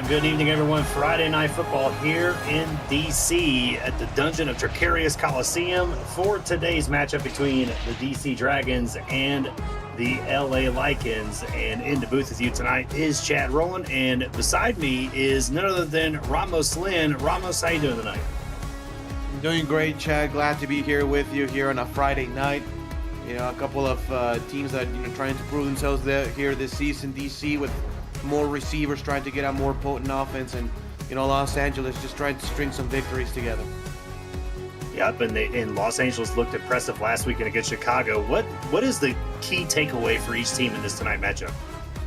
Good evening, everyone. Friday Night Football here in D.C. at the Dungeon of Tricarius Coliseum for today's matchup between the D.C. Dragons and the L.A. Lycans. And in the booth with you tonight is Chad Rowland, and beside me is none other than Ramos Lynn. Ramos, how you doing tonight? I'm doing great, Chad. Glad to be here with you here on a Friday night. You know, a couple of teams that trying to prove themselves here this season. D.C. with more receivers trying to get a more potent offense, and Los Angeles just trying to string some victories together. Yep, and Los Angeles looked impressive last weekend against Chicago. What is the key takeaway for each team in this tonight matchup?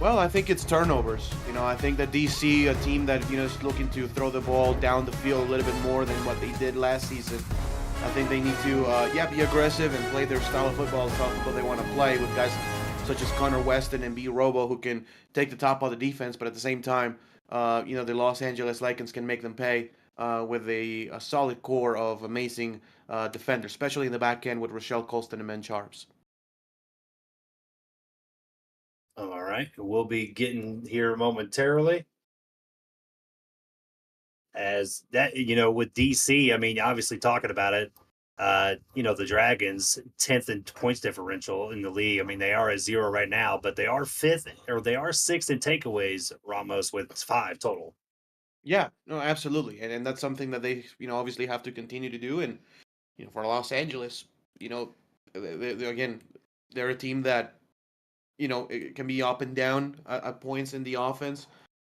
Well, I think it's turnovers. I think that DC, a team that is looking to throw the ball down the field a little bit more than what they did last season. I think they need to be aggressive and play their style of football, the style of football they want to play, with guys such as Connor Weston and B. Robo, who can take the top of the defense, but at the same time, the Los Angeles Lycans can make them pay with a solid core of amazing defenders, especially in the back end with Rochelle Colston and Ben Sharps. All right, we'll be getting here momentarily. As that, with DC, I mean, obviously talking about it, the Dragons 10th in points differential in the league. I mean, they are at 0 right now, but they are 6th in takeaways, Ramos, with 5 total. Yeah, no, absolutely. And that's something that they, obviously have to continue to do. And, for Los Angeles, again, they're a team that, it can be up and down at points in the offense.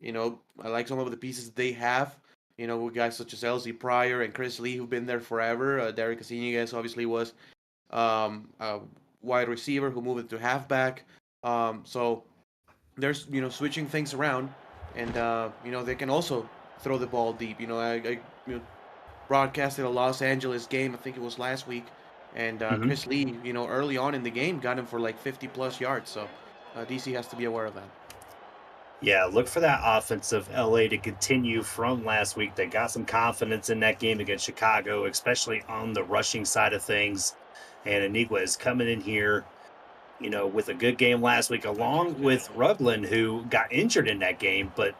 I like some of the pieces they have. With guys such as LZ Pryor and Chris Lee, who've been there forever. Derek Casiniguez obviously was a wide receiver who moved to halfback. So there's, switching things around. And, they can also throw the ball deep. I broadcasted a Los Angeles game, I think it was last week. And Chris Lee, early on in the game, got him for like 50-plus yards. So DC has to be aware of that. Yeah, look for that offensive LA to continue from last week. They got some confidence in that game against Chicago, especially on the rushing side of things. And Anigua is coming in here, with a good game last week, along with Rugland, who got injured in that game. But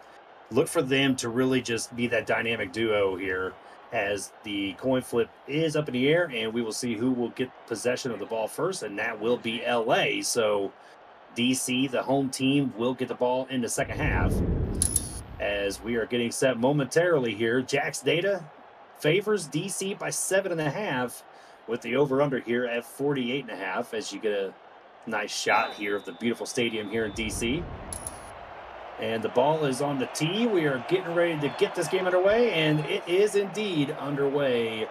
look for them to really just be that dynamic duo here as the coin flip is up in the air, and we will see who will get possession of the ball first, and that will be LA. So DC, the home team, will get the ball in the second half as we are getting set momentarily here. Jack's data favors DC by 7.5 with the over-under here at 48.5 as you get a nice shot here of the beautiful stadium here in DC. And the ball is on the tee. We are getting ready to get this game underway, and it is indeed underway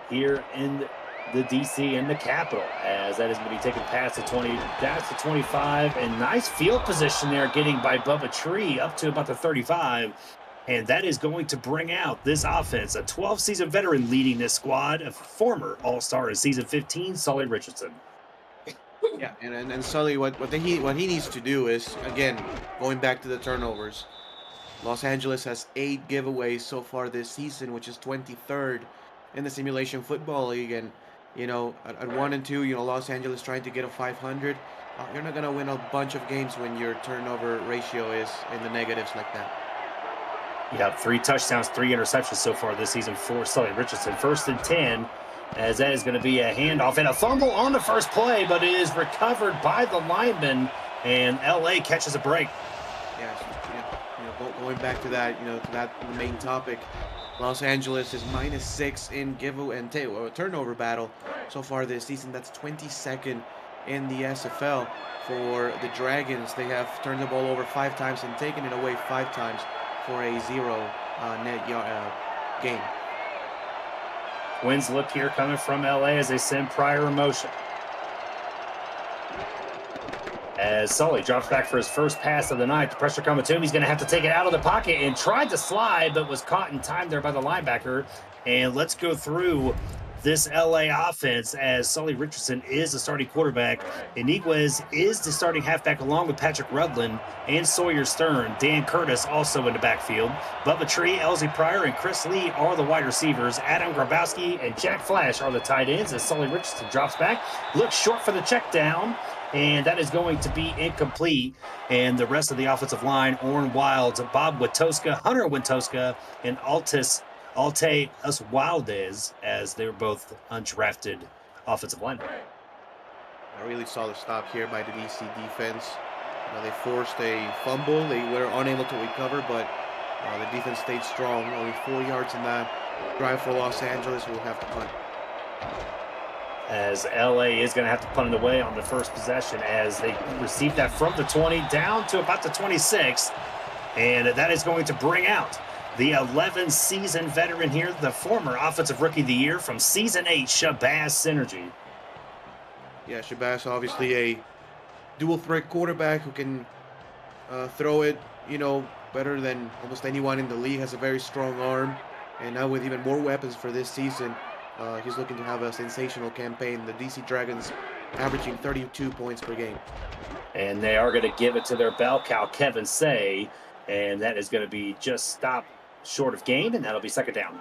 here in the DC and the Capitol, as that is going to be taken past the 20, that's the 25, and nice field position there, getting by Bubba Tree up to about the 35, and that is going to bring out this offense. A 12-season veteran leading this squad, a former All-Star in season 15, Sully Richardson. Yeah, and Sully, what he needs to do is, again, going back to the turnovers. Los Angeles has 8 giveaways so far this season, which is 23rd in the Simulation Football League, and at 1 and 2, Los Angeles trying to get a 500. You're not gonna win a bunch of games when your turnover ratio is in the negatives like that. Yeah, 3 touchdowns, 3 interceptions so far this season for Sully Richardson. 1st and 10, as that is going to be a handoff and a fumble on the first play, but it is recovered by the lineman, and LA catches a break. Yeah, going back to that, to that main topic. Los Angeles is -6 in turnover battle so far this season. That's 22nd in the SFL. For the Dragons, they have turned the ball over 5 times and taken it away 5 times for a 0 net game. Twins look here coming from LA as they send Pryor in motion. As Sully drops back for his first pass of the night, the pressure coming to him. He's going to have to take it out of the pocket and tried to slide, but was caught in time there by the linebacker. And let's go through this LA offense, as Sully Richardson is the starting quarterback. Iniguez is the starting halfback, along with Patrick Rudlin and Sawyer Stern. Dan Curtis also in the backfield. Bubba Tree, Elsie Pryor, and Chris Lee are the wide receivers. Adam Grabowski and Jack Flash are the tight ends, as Sully Richardson drops back, looks short for the check down, and that is going to be incomplete. And the rest of the offensive line, Orrin Wilds, Bob Witoska, Hunter Witoska, and Alte Oswaldez, as they're both undrafted offensive linemen. A really solid stop here by the DC defense. They forced a fumble. They were unable to recover, but the defense stayed strong. Only 4 yards in that drive for Los Angeles, who will have to punt. As LA is going to have to punt it away on the first possession, as they receive that from the 20 down to about the 26. And that is going to bring out the 11-season veteran here, the former Offensive Rookie of the Year from Season 8, Shabazz Synergy. Yeah, Shabazz, obviously a dual-threat quarterback who can throw it, better than almost anyone in the league, has a very strong arm. And now with even more weapons for this season, he's looking to have a sensational campaign. The DC Dragons averaging 32 points per game. And they are going to give it to their bell cow, Kevin Say, and that is going to be just stopped short of gain, and that'll be second down.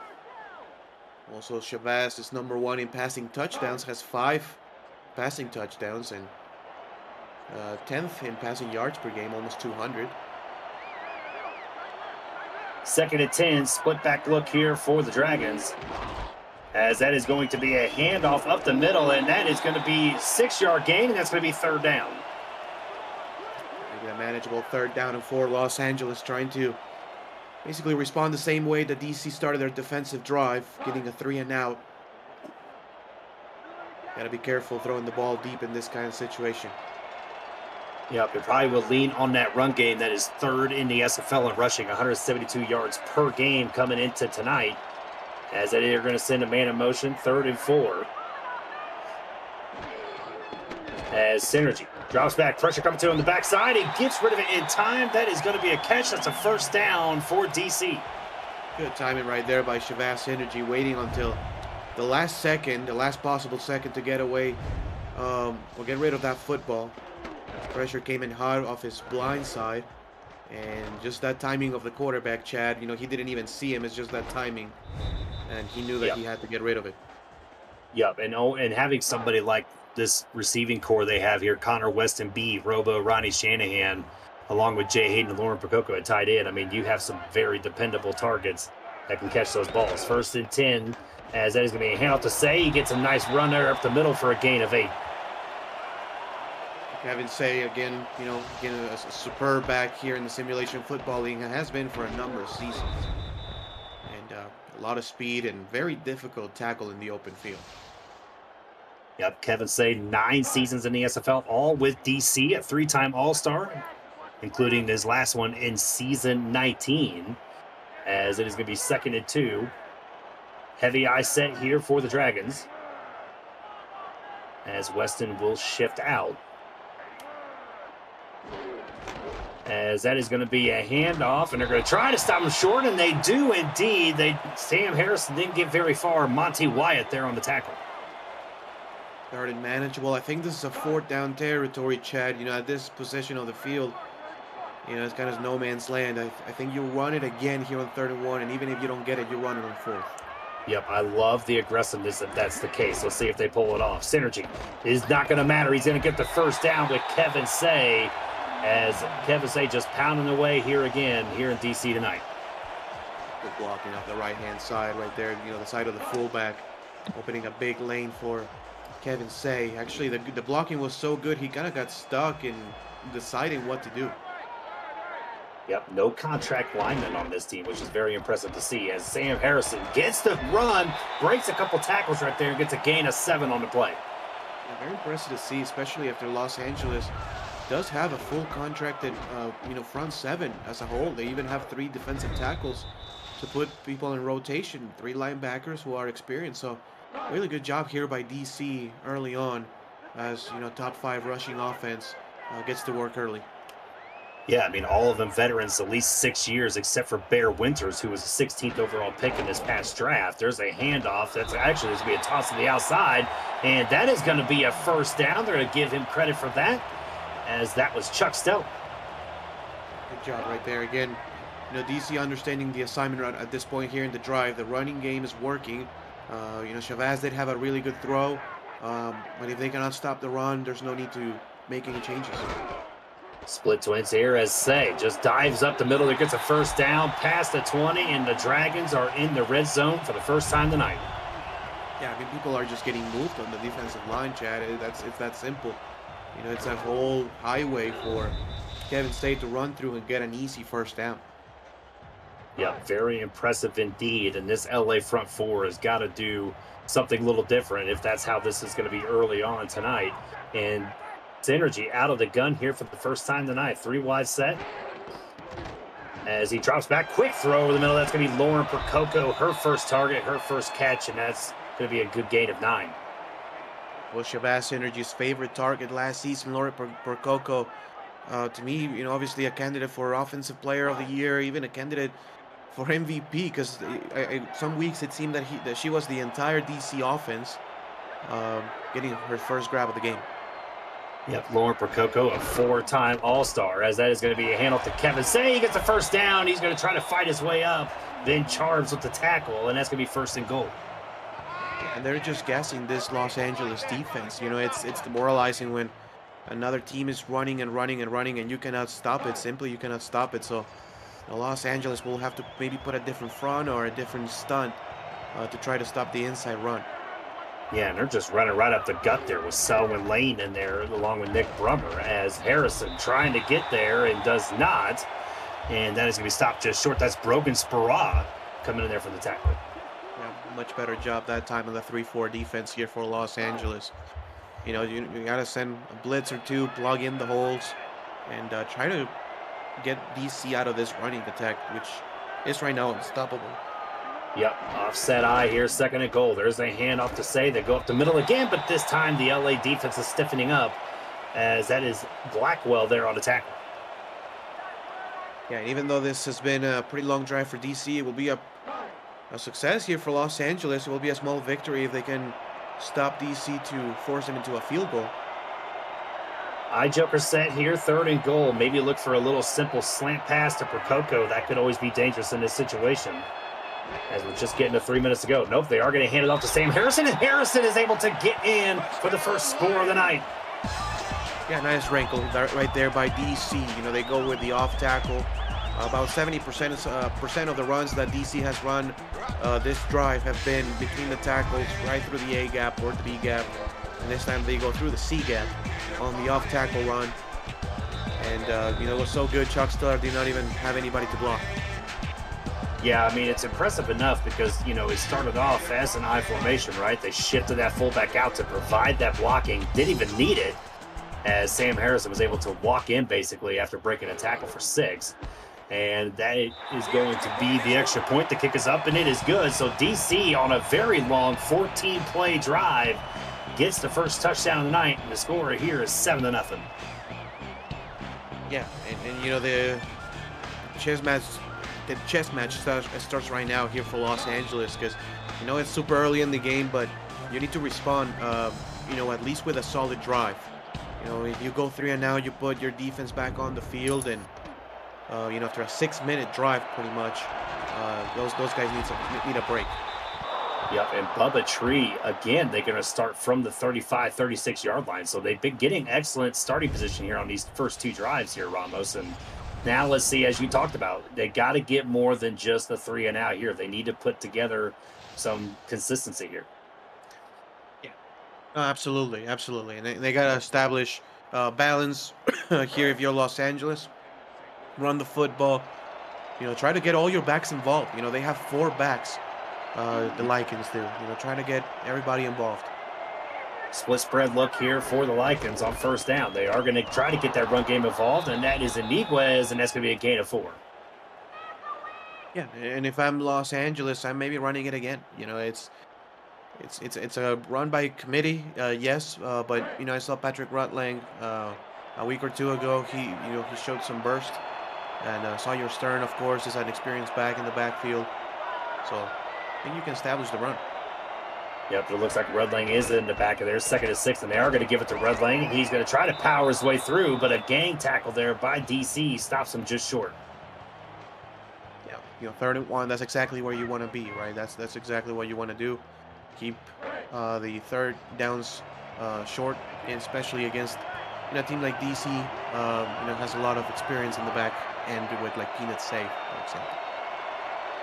Also, Shabazz is number 1 in passing touchdowns, has 5 passing touchdowns, and 10th in passing yards per game, almost 200. Second and 10, split back look here for the Dragons, as that is going to be a handoff up the middle, and that is going to be 6-yard gain, and that's going to be third down. Maybe a manageable 3rd down and 4. Los Angeles trying to basically respond the same way that DC started their defensive drive, getting a 3 and out. Got to be careful throwing the ball deep in this kind of situation. Yep, it probably will lean on that run game that is 3rd in the SFL in rushing, 172 yards per game coming into tonight. As they are going to send a man in motion, 3rd and 4. As Synergy drops back, pressure coming to him on the backside. He gets rid of it in time. That is going to be a catch. That's a first down for DC. Good timing right there by Shabazz Synergy, waiting until the last second, the last possible second to get away or get rid of that football. Pressure came in hard off his blind side, and just that timing of the quarterback, Chad, he didn't even see him. It's just that timing, and he knew that he had to get rid of it. Yep, and having somebody like this receiving core they have here, Connor Weston B, Robo, Ronnie Shanahan, along with Jay Hayden and Lauren Prococo at tight end. I mean, you have some very dependable targets that can catch those balls. 1st and 10, as that is going to be a handoff to Say. He gets a nice run there up the middle for a gain of 8. Kevin Say, again, a superb back here in the Simulation Football League, and has been for a number of seasons. And a lot of speed and very difficult tackle in the open field. Yep, Kevin Say, 9 seasons in the SFL, all with DC, a 3-time All-Star, including his last one in season 19, as it is going to be 2nd and 2. Heavy eye set here for the Dragons, as Weston will shift out. As that is going to be a handoff, and they're going to try to stop him short, and they do indeed. Sam Harrison didn't get very far. Monty Wyatt there on the tackle. 3rd and manageable. I think this is a 4th down territory, Chad. At this position of the field, it's kind of no man's land. I think you run it again here on 3rd and 1, and even if you don't get it, you run it on 4th. Yep, I love the aggressiveness if that's the case. Let's see if they pull it off. Synergy is not going to matter. He's going to get the first down with Kevin Say, as Kevin Say just pounding away here again here in DC tonight. Good blocking off the right-hand side right there, the side of the fullback, opening a big lane for Kevin Say. Actually, the blocking was so good, he kind of got stuck in deciding what to do. Yep, no contract linemen on this team, which is very impressive to see, as Sam Harrison gets the run, breaks a couple tackles right there, and gets a gain of 7 on the play. Yeah, very impressive to see, especially after Los Angeles does have a full contracted, front 7 as a whole. They even have 3 defensive tackles to put people in rotation, 3 linebackers who are experienced. So, really good job here by DC early on, as top 5 rushing offense gets to work early. Yeah, I mean, all of them veterans, at least 6 years, except for Bear Winters, who was the 16th overall pick in this past draft. There's a handoff. That's actually there's going to be a toss to the outside, and that is going to be a first down. They're going to give him credit for that, as that was Chuck Stell. Good job right there again. DC understanding the assignment run at this point here in the drive. The running game is working. Shabazz did have a really good throw, but if they cannot stop the run, there's no need to make any changes. Split twins here as Say just dives up the middle. There gets a first down past the 20, and the Dragons are in the red zone for the first time tonight. Yeah, I mean, people are just getting moved on the defensive line, Chad. It's that simple. It's a whole highway for Kevin State to run through and get an easy first down. Yeah, very impressive indeed. And this LA front four has got to do something a little different if that's how this is going to be early on tonight. And Synergy out of the gun here for the first time tonight. 3 wide set. As he drops back, quick throw over the middle. That's going to be Lauren Percoco, her first target, her first catch, and that's going to be a good gain of 9. Well, Shabazz Synergy's favorite target last season, Lauren Percoco. To me, obviously a candidate for Offensive Player of the Year, even a candidate for MVP, because some weeks it seemed that she was the entire DC offense, getting her first grab of the game. Yep, Lauren Percoco, a 4-time All-Star, as that is going to be a handoff to Kevin Say. He gets the first down. He's going to try to fight his way up, then charge with the tackle, and that's going to be first and goal. And they're just guessing this Los Angeles defense. It's demoralizing when another team is running and running and running, and you cannot stop it. Simply, you cannot stop it. So Los Angeles will have to maybe put a different front or a different stunt to try to stop the inside run. Yeah, and they're just running right up the gut there with Selwyn Lane in there along with Nick Brummer, as Harrison trying to get there and does not. And that is going to be stopped just short. That's Brogan Spara coming in there for the tackle. Yeah, much better job that time on the 3-4 defense here for Los Angeles. You got to send a blitz or two, plug in the holes, and try to get DC out of this running attack, which is right now unstoppable. Yep, offset eye here, second and goal. There's a handoff to Say. They go up the middle again, but this time the LA defense is stiffening up, as that is Blackwell there on the tackle. Yeah, even though this has been a pretty long drive for DC, it will be a success here for Los Angeles. It will be a small victory if they can stop DC to force them into a field goal. Eye Joker set here, third and goal. Maybe look for a little simple slant pass to Percoco. That could always be dangerous in this situation. As we're just getting to 3 minutes to go. Nope, they are going to hand it off to Sam Harrison, and Harrison is able to get in for the first score of the night. Yeah, nice wrinkle right there by DC. They go with the off tackle. About 70% of the runs that DC has run this drive have been between the tackles, right through the A gap or the B gap. And this time they go through the C gap on the off tackle run. And, it was so good, Chuck Stiller did not even have anybody to block. Yeah, I mean, it's impressive enough because, it started off as an I formation, right? They shifted that fullback out to provide that blocking. Didn't even need it, as Sam Harrison was able to walk in basically after breaking a tackle for 6. And that is going to be the extra point. The kick is up, and it is good. So DC on a very long 14-play drive gets the first touchdown of the night, and the score here is 7-0. Yeah, and the chess match starts right now here for Los Angeles, because it's super early in the game, but you need to respond at least with a solid drive. If you go 3 and out, you put your defense back on the field, and after a 6-minute drive pretty much, those guys need a break. Yep, and Bubba Tree, again, they're going to start from the 35, 36-yard line. So they've been getting excellent starting position here on these first 2 drives here, Ramos. And now let's see, as you talked about, they got to get more than just the 3 and out here. They need to put together some consistency here. Yeah, absolutely. And they got to establish balance here if you're Los Angeles. Run the football. Try to get all your backs involved. They have 4 backs. The Lycans do. Trying to get everybody involved. Split spread look here for the Lycans on first down. They are going to try to get that run game involved, and that is Iniguez, and that's going to be a gain of 4. Yeah, and if I'm Los Angeles, I'm maybe running it again. It's a run by committee, yes, but I saw Patrick Rutling A week or two ago, he showed some burst, and Sawyer Stern, of course, is an experienced back in the backfield. So I think you can establish the run. Yep, but it looks like Redlang is in the back of there, 2nd and 6, and they are going to give it to Redlang. He's going to try to power his way through, but a gang tackle there by DC stops him just short. Yeah, 3rd and 1. That's exactly where you want to be, right? That's exactly what you want to do. Keep the third downs short, and especially against a team like DC. Has a lot of experience in the back end with like Peanut Safe, for example.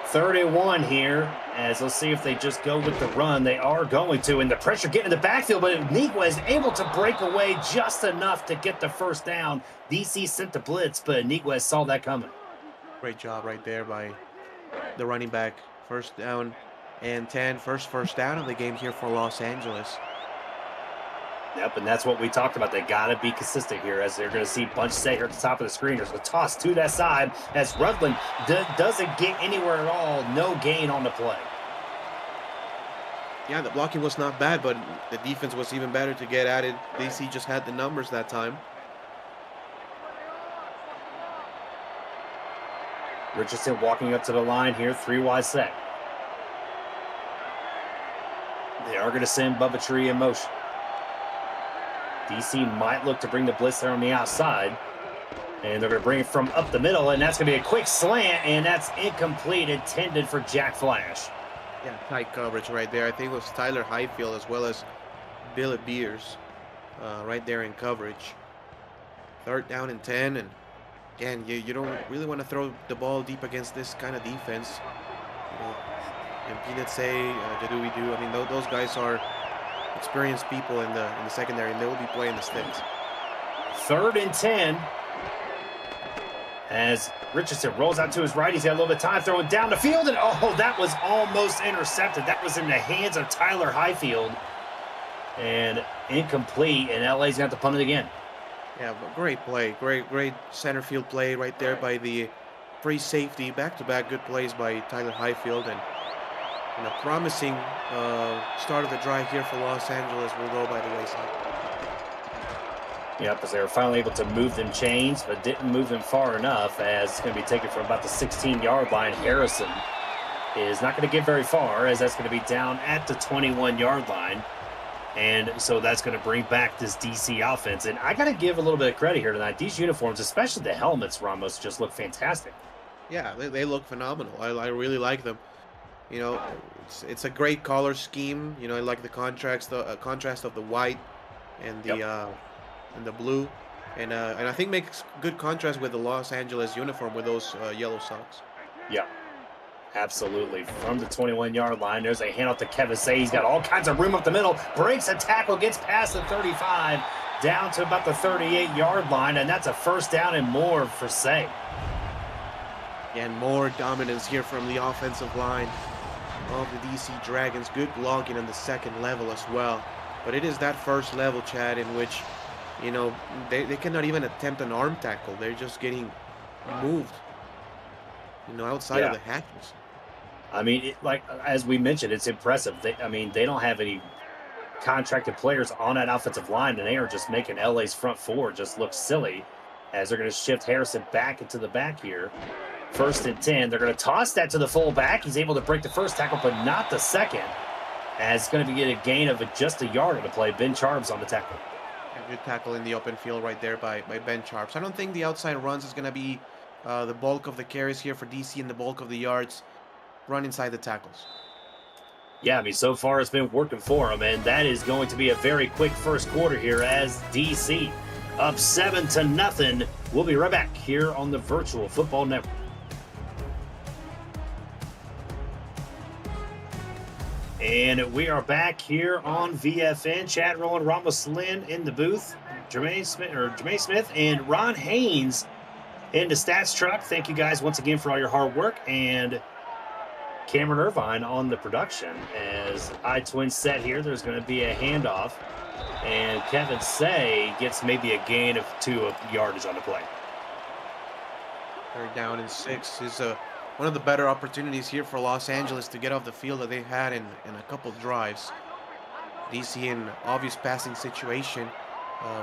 3rd and 1 here, as let's see if they just go with the run. They are going to, and the pressure getting in the backfield, but Anigua is able to break away just enough to get the first down. DC sent the blitz, but Anigua saw that coming. Great job right there by the running back. 1st down and 10, first down of the game here for Los Angeles. Yep, and that's what we talked about. They got to be consistent here, as they're going to see Bunch Say here at the top of the screen. There's a toss to that side as Rudland doesn't get anywhere at all. No gain on the play. Yeah, the blocking was not bad, but the defense was even better to get at it. DC just had the numbers that time. Richardson walking up to the line here, 3-wide set. They are going to send Bubba Tree in motion. DC might look to bring the blitz there on the outside. And they're going to bring it from up the middle, and that's going to be a quick slant, and that's incomplete, intended for Jack Flash. Yeah, tight coverage right there. I think it was Tyler Highfield as well as Billy Beers right there in coverage. 3rd down and 10, and again, you don't really want to throw the ball deep against this kind of defense. And Peanut Say, do. I mean, those guys are experienced people in the secondary, and they will be playing the sticks. 3rd and 10. As Richardson rolls out to his right, he's got a little bit of time throwing down the field, and oh, that was almost intercepted. That was in the hands of Tyler Highfield, and incomplete, and LA's got to punt it again. Yeah, but great play, great center field play right there by the free safety. Back-to-back good plays by Tyler Highfield, and a promising start of the drive here for Los Angeles will go by the wayside. Yep, as they were finally able to move them chains, but didn't move them far enough, as it's going to be taken from about the 16-yard line. Harrison is not going to get very far, as that's going to be down at the 21-yard line. And so that's going to bring back this DC offense. And I got to give a little bit of credit here tonight. These uniforms, especially the helmets, Ramos, just look fantastic. Yeah, they look phenomenal. I really like them. It's a great color scheme. I like the contrast of the white and the blue, and I think makes good contrast with the Los Angeles uniform with those yellow socks. Yeah, absolutely. From the 21-yard line, there's a handoff to Kevin Say. He's got all kinds of room up the middle, breaks a tackle, gets past the 35, down to about the 38-yard line, and that's a 1st down and more for Say. And more dominance here from the offensive line of the DC Dragons. Good blocking on the second level as well, but it is that first level, Chad, in which they cannot even attempt an arm tackle. They're just getting moved, outside of the hatches. I mean, as we mentioned, it's impressive. They don't have any contracted players on that offensive line, and they are just making LA's front four just look silly, as they're going to shift Harrison back into the back here. 1st and 10. They're going to toss that to the fullback. He's able to break the first tackle, but not the second, as it's going to be a gain of just a yard on the play. Ben Charbs on the tackle. A good tackle in the open field right there by Ben Sharps. I don't think the outside runs is going to be the bulk of the carries here for DC, and the bulk of the yards run inside the tackles. Yeah, so far it's been working for them, and that is going to be a very quick first quarter here as DC up 7-0. We'll be right back here on the Virtual Football Network. And we are back here on VFN. Chad Roland, Ramos Lynn in the booth. Jermaine Smith and Ron Haynes in the stats truck. Thank you guys once again for all your hard work. And Cameron Irvine on the production. As I-Twin set here, there's going to be a handoff. And Kevin Say gets maybe a gain of 2 yardage on the play. 3rd down and 6 is one of the better opportunities here for Los Angeles to get off the field that they've had in a couple of drives. DC in obvious passing situation,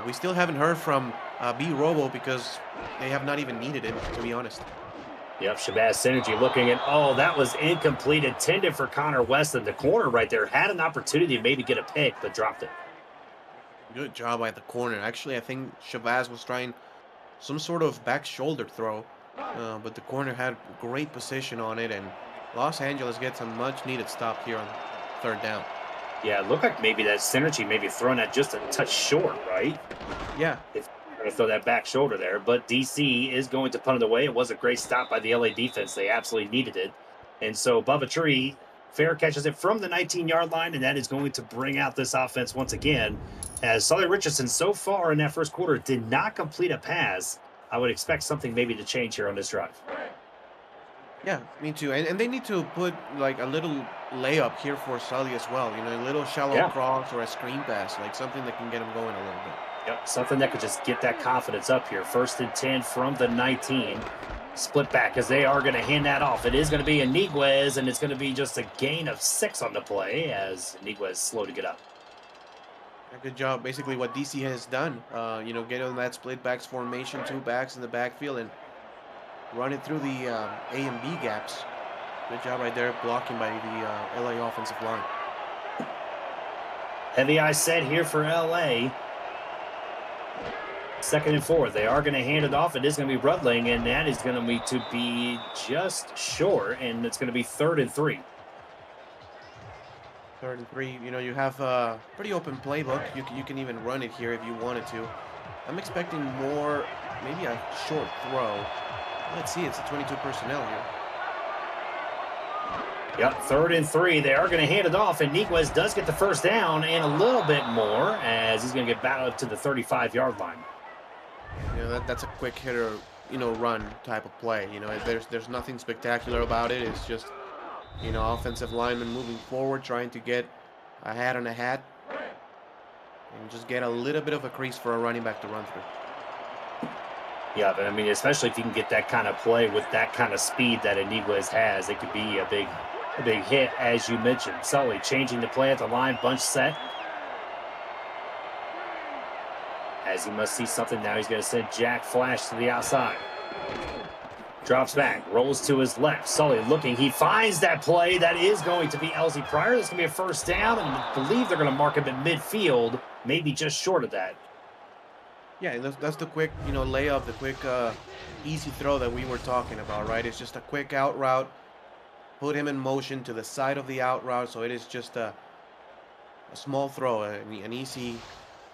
We still haven't heard from B Robo because they have not even needed it, to be honest. Yep, Shabazz Synergy looking at, oh, that was incomplete, intended for Connor Weston. The corner right there had an opportunity to maybe get a pick, but dropped it. Good job by the corner. Actually, I think Shabazz was trying some sort of back shoulder throw, but the corner had great position on it, and Los Angeles gets a much needed stop here on third down. Yeah, it looked like maybe that Synergy maybe thrown that just a touch short, right? Yeah, If you're going to throw that back shoulder there, but DC is going to punt it away. It was a great stop by the LA defense. They absolutely needed it. And so Bubba Tree fair catches it from the 19-yard line, and that is going to bring out this offense once again. As Sully Richardson so far in that first quarter did not complete a pass, I would expect something maybe to change here on this drive. yeah, me too. And they need to put like a little layup here for Sully as well. You know, a little shallow Yeah. cross or a screen pass, like something that can get him going a little bit. Yep, something that could just get that confidence up here. First and 10 from the 19. Split back as they are going to hand that off. It is going to be Iniguez, and it's going to be just a gain of 6 on the play as Iniguez slow to get up. A good job. Basically, what DC has done, you know, get on that split backs formation, two backs in the backfield, and run it through the A and B gaps. Good job right there, blocking by the LA offensive line. Heavy eye set here for LA. Second and 4. They are going to hand it off. It is going to be Rudling, and that is going to be just short, and it's going to be 3rd and 3. Third and 3. You know, you have a pretty open playbook. You can even run it here if you wanted to. I'm expecting more, maybe a short throw. Let's see, it's a 22 personnel here. Yep, 3rd and 3. They are going to hand it off, and Iniguez does get the first down and a little bit more as he's going to get back up to the 35-yard line. You know, that's a quick hitter, you know, run type of play. You know, there's nothing spectacular about it. It's just, you know, offensive lineman moving forward, trying to get a hat on a hat, and just get a little bit of a crease for a running back to run through. Yeah, but I mean, especially if you can get that kind of play with that kind of speed that Iniguez has, it could be a big hit, as you mentioned. Sully changing the play at the line, bunch set. As he must see something now, he's going to send Jack Flash to the outside. Drops back, rolls to his left. Sully looking, he finds that play. That is going to be Elsie Pryor. That's going to be a first down, and I believe they're going to mark him at midfield, maybe just short of that. Yeah, and that's the quick, you know, layup, the quick, easy throw that we were talking about, right? It's just a quick out route, put him in motion to the side of the out route, so it is just a small throw, an easy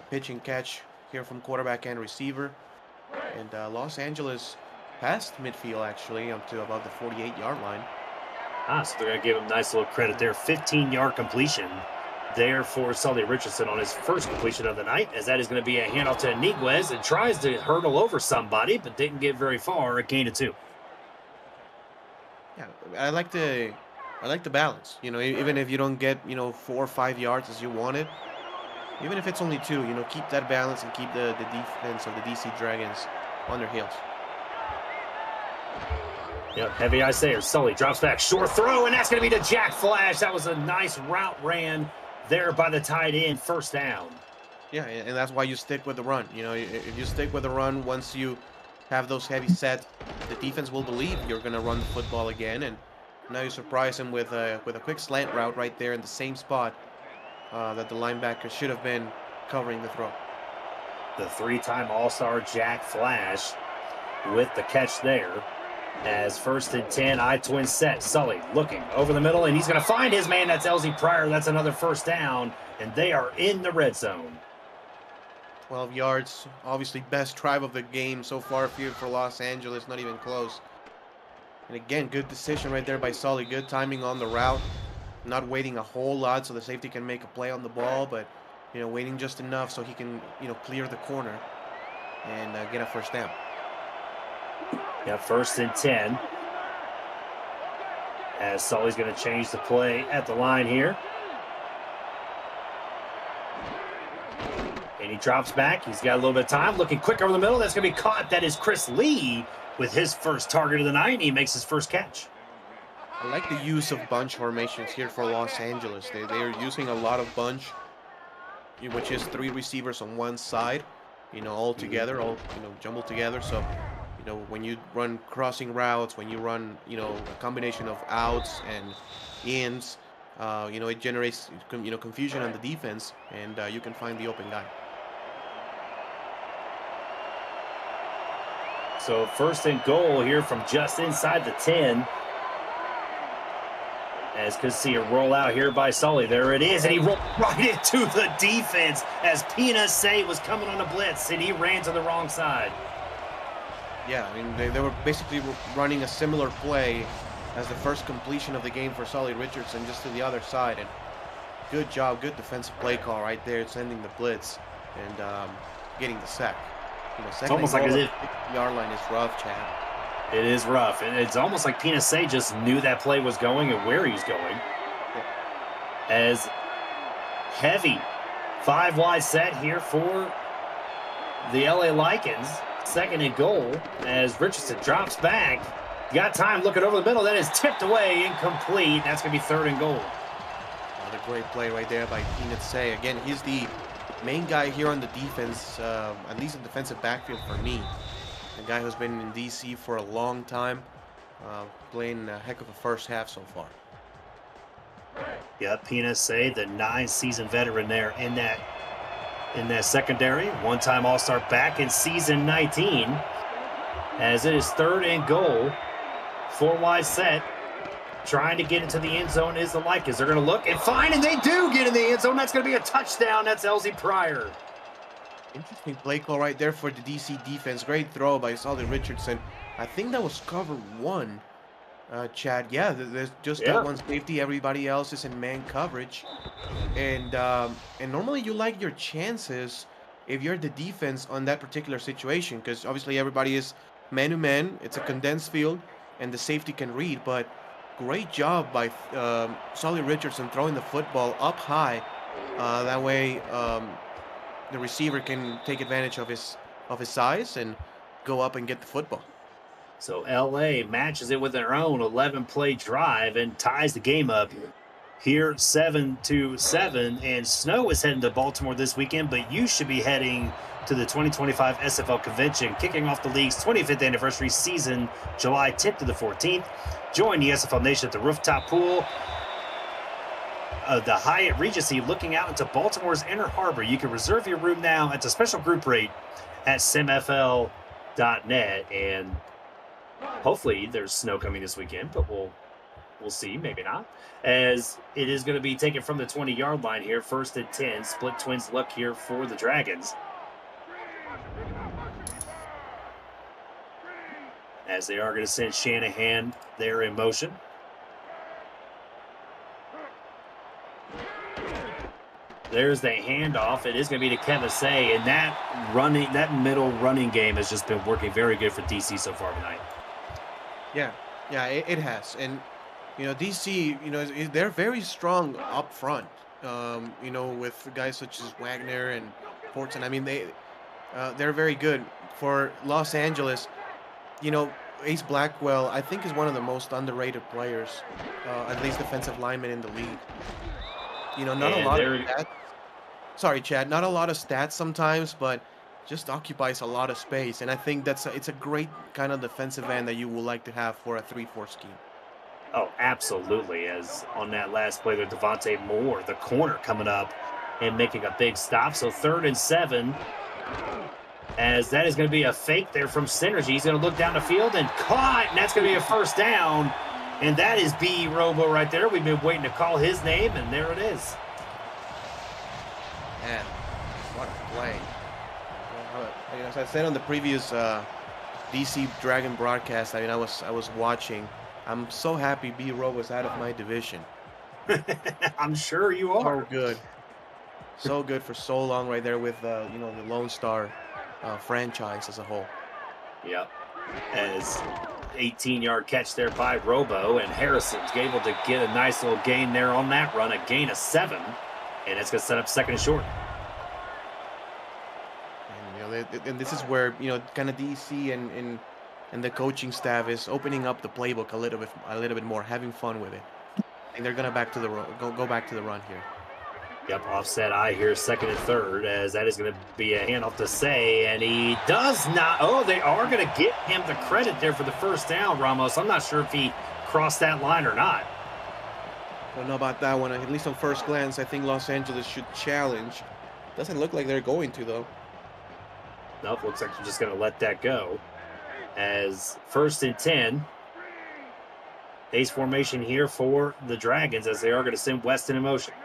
pitch and catch here from quarterback and receiver. And Los Angeles past midfield, actually, up to about the 48-yard line. So they're going to give him nice little credit there. 15-yard completion there for Sully Richardson on his first completion of the night, as that is going to be a handoff to Iniguez and tries to hurdle over somebody, but didn't get very far. A gain of 2. Yeah, I like the balance. You know, even if you don't get, you know, 4 or 5 yards as you wanted, even if it's only 2, you know, keep that balance and keep the defense of the DC Dragons on their heels. Yep, heavy eye sayer. Sully drops back, short throw, and that's going to be to Jack Flash. That was a nice route ran there by the tight end. First down. Yeah, and that's why you stick with the run. You know, if you stick with the run, once you have those heavy sets, the defense will believe you're going to run the football again, and now you surprise him with a quick slant route right there in the same spot that the linebacker should have been covering the throw. The 3-time All-Star Jack Flash with the catch there. As 1st and 10, I-twin set. Sully looking over the middle, and he's going to find his man. That's Elsie Pryor. That's another first down, and they are in the red zone. 12 yards, obviously best drive of the game so far here for Los Angeles, not even close. And again, good decision right there by Sully. Good timing on the route. Not waiting a whole lot so the safety can make a play on the ball, but, you know, waiting just enough so he can, you know, clear the corner and get a first down. Yeah, 1st and 10. As Sully's going to change the play at the line here. And he drops back. He's got a little bit of time. Looking quick over the middle. That's going to be caught. That is Chris Lee with his first target of the night. He makes his first catch. I like the use of bunch formations here for Los Angeles. They are using a lot of bunch. which is 3 receivers on one side, all Mhm. together, all jumbled together. So, when you run crossing routes, when you run, a combination of outs and ins, it generates confusion on the defense, and you can find the open guy. So first and goal here from just inside the 10. As could see a rollout here by Sully. There it is, and he rolled right into the defense as Pina Say was coming on a blitz, and he ran to the wrong side. Yeah, I mean, they were basically running a similar play as the first completion of the game for Sully Richardson, just to the other side. And good job, good defensive play call right there, sending the blitz and getting the sack. It's Second and almost like goal as at if the 50-yard line is rough, Chad. it is rough, and it's almost like Pina Say just knew that play was going and where he's going. Yeah. As heavy 5 wide set here for the LA Lycans. Second and goal as Richardson drops back. Got time looking over the middle. That is tipped away, incomplete. That's going to be third and goal. Another great play right there by Peanut Say. Again, he's the main guy here on the defense, at least in defensive backfield for me. A guy who's been in DC for a long time, playing a heck of a first half so far. Yeah, Pina Say, the 9-season veteran there in that secondary. One-time All-Star back in season 19. As it is third and goal. 4 wide set. Trying to get into the end zone is the Lycans. They're going to look and find, and they do get in the end zone. That's going to be a touchdown. That's LZ Pryor. Interesting play call right there for the DC defense. Great throw by Sully Richardson. I think that was cover one, Chad. Yeah, there's just that Yeah. one safety. Everybody else is in man coverage. And normally you like your chances if you're the defense on that particular situation, because obviously everybody is man to man. It's a condensed field, and the safety can read. But great job by Sully Richardson throwing the football up high. That way, the receiver can take advantage of his size and go up and get the football. So LA matches it with their own 11-play drive and ties the game up here 7-7. And Snow is heading to Baltimore this weekend, but you should be heading to the 2025 SFL convention, kicking off the league's 25th anniversary season, July 10th to the 14th. Join the SFL Nation at the rooftop pool of the Hyatt Regency, looking out into Baltimore's Inner Harbor. You can reserve your room now at the special group rate at simfl.net. And hopefully there's snow coming this weekend, but we'll see, maybe not. As it is going to be taken from the 20-yard line here, first and 10. Split twins look here for the Dragons. As they are going to send Shanahan there in motion. There's the handoff. It is going to be to Kevin Say, and that middle running game has just been working very good for DC so far tonight. Yeah, it has. And DC, they're very strong up front. With guys such as Wagner and Fortson. I mean, they're very good. For Los Angeles, Ace Blackwell, I think, is one of the most underrated players, at least defensive lineman in the league. Not a And lot of they're stats. Sorry, Chad. Not a lot of stats sometimes, but just occupies a lot of space. And I think it's a great kind of defensive end that you would like to have for a 3-4 scheme. Oh, absolutely. As on that last play with Devontae Moore, the corner coming up and making a big stop. So third and 7, as that is going to be a fake there from Synergy. He's going to look down the field and caught, and that's going to be a first down. And that is B. Robo right there. We've been waiting to call his name, and there it is. Man, what a play. As I said on the previous DC Dragon broadcast, I was watching. I'm so happy B. Rowe was out of my division. I'm sure you are. So good. So good for so long right there with, the Lone Star franchise as a whole. Yep. As 18-yard catch there by Robo, and Harrison's able to get a nice little gain there on that run, a gain of 7, and it's going to set up second and short. And this is where kind of DC and the coaching staff is opening up the playbook a little bit more, having fun with it. And they're gonna go back to the run here. Yep, offset I here, second and third, as that is going to be a handoff to Say, and he does not. Oh, they are going to give him the credit there for the first down, Ramos. I'm not sure if he crossed that line or not. Don't know about that one. At least on first glance, I think Los Angeles should challenge. Doesn't look like they're going to, though. Nope, looks like they're just going to let that go. As first and 10, ace formation here for the Dragons, as they are going to send Weston in motion.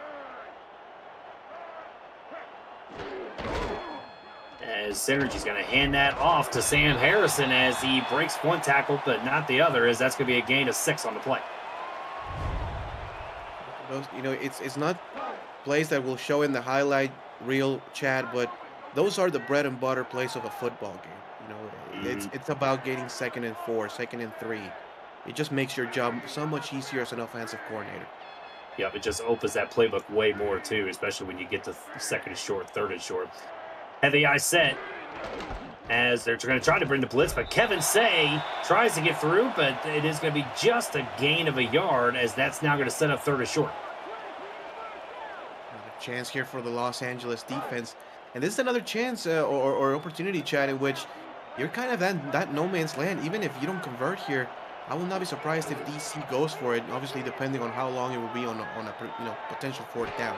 As Synergy's going to hand that off to Sam Harrison as he breaks one tackle, but not the other, as that's going to be a gain of 6 on the play. Those, it's not plays that will show in the highlight reel, Chad, but those are the bread and butter plays of a football game. It's about getting 2nd and 4, 2nd and 3. It just makes your job so much easier as an offensive coordinator. Yep, it just opens that playbook way more too, especially when you get to second and short, third and short. Heavy eye set as they're going to try to bring the blitz, but Kevin Say tries to get through, but it is going to be just a gain of a yard, as that's now going to set up third and short. Another chance here for the Los Angeles defense. And this is another chance or opportunity, Chad, in which you're kind of that no man's land. Even if you don't convert here, I will not be surprised if DC goes for it, obviously depending on how long it will be on a potential fourth down.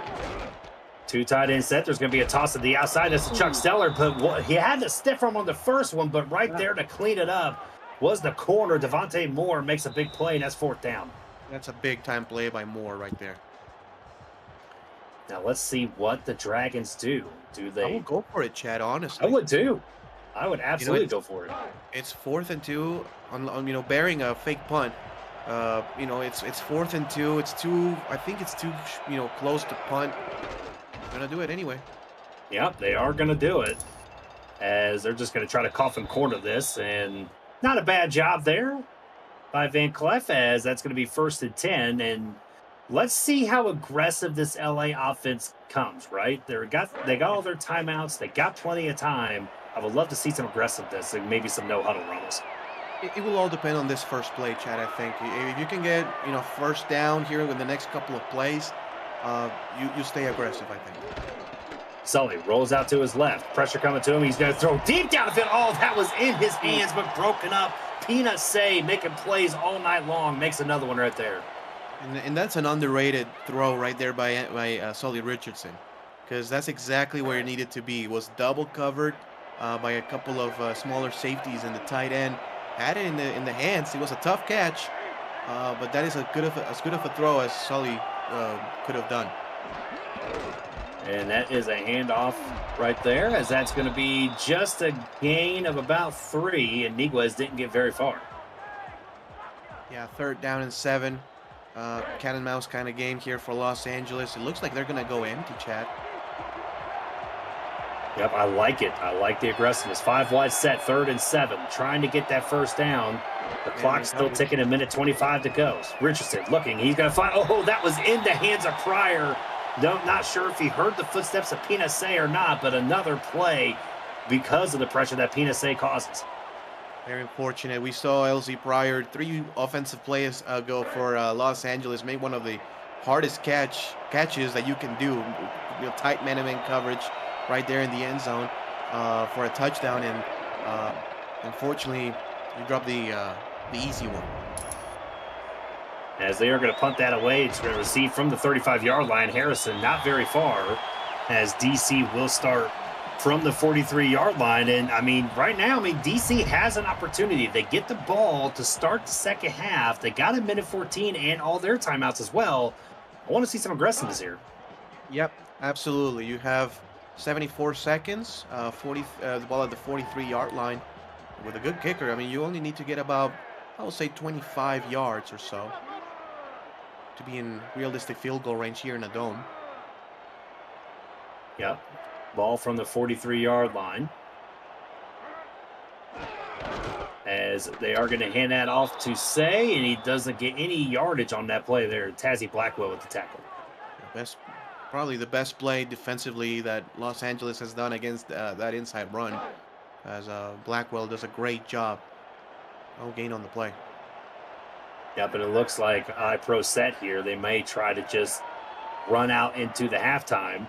Two tight end set. There's going to be a toss to the outside. That's Chuck Stellar, but he had the stiff arm on the first one, but right there to clean it up was the corner. Devontae Moore makes a big play, and that's fourth down. That's a big-time play by Moore right there. Now let's see what the Dragons do. Do they? I will go for it, Chad, honestly. I would too. I would absolutely go for it. It's 4th and 2 on bearing a fake punt. It's 4th and 2. It's too. I think it's too close to punt. Gonna do it anyway. Yep, they are gonna do it, as they're just gonna try to coffin corner this, and not a bad job there by Van Cleef, as that's gonna be 1st and 10. And let's see how aggressive this LA offense comes. Right, they got all their timeouts. They got plenty of time. I would love to see some aggressiveness and maybe some no huddle runs. It will all depend on this first play, Chad. I think if you can get first down here with the next couple of plays. You stay aggressive, I think. Sully rolls out to his left. Pressure coming to him. He's going to throw deep down the field. Oh, that was in his hands, but broken up. Peanut Say making plays all night long. Makes another one right there. And that's an underrated throw right there by Sully Richardson. Because that's exactly where it needed to be. It was double covered by a couple of smaller safeties in the tight end. Had it in the hands. It was a tough catch. But that is as good of a throw as Sully could have done. And that is a handoff right there, as that's going to be just a gain of about 3, and Niguez didn't get very far. Yeah, 3rd down and 7. Cat and mouse kind of game here for Los Angeles. It looks like they're going to go empty, Chad. Yep, I like it. I like the aggressiveness. 5 wide set, 3rd and 7, trying to get that first down. The clock's still ticking, 1:25 to go. Richardson looking. He's going to find. Oh, that was in the hands of Pryor. Not sure if he heard the footsteps of Peanut Say or not, but another play because of the pressure that Peanut Say causes. Very unfortunate. We saw LZ Pryor 3 offensive plays ago for Los Angeles make one of the hardest catches that you can do. Tight man-to-man coverage right there in the end zone for a touchdown, and unfortunately, you dropped the easy one. As they are going to punt that away, it's going to receive from the 35-yard line. Harrison not very far, as DC will start from the 43-yard line. And, right now, DC has an opportunity. They get the ball to start the second half. They got 1:14 and all their timeouts as well. I want to see some aggressiveness here. Yep, absolutely. You have 74 seconds, the ball at the 43-yard line. With a good kicker, you only need to get about, I would say, 25 yards or so to be in realistic field goal range here in a dome. Yep. Ball from the 43-yard line. As they are going to hand that off to Say, and he doesn't get any yardage on that play there. Tazzy Blackwell with the tackle. Probably the best play defensively that Los Angeles has done against that inside run, as Blackwell does a great job. No gain on the play. Yeah, but it looks like iPro set here. They may try to just run out into the halftime.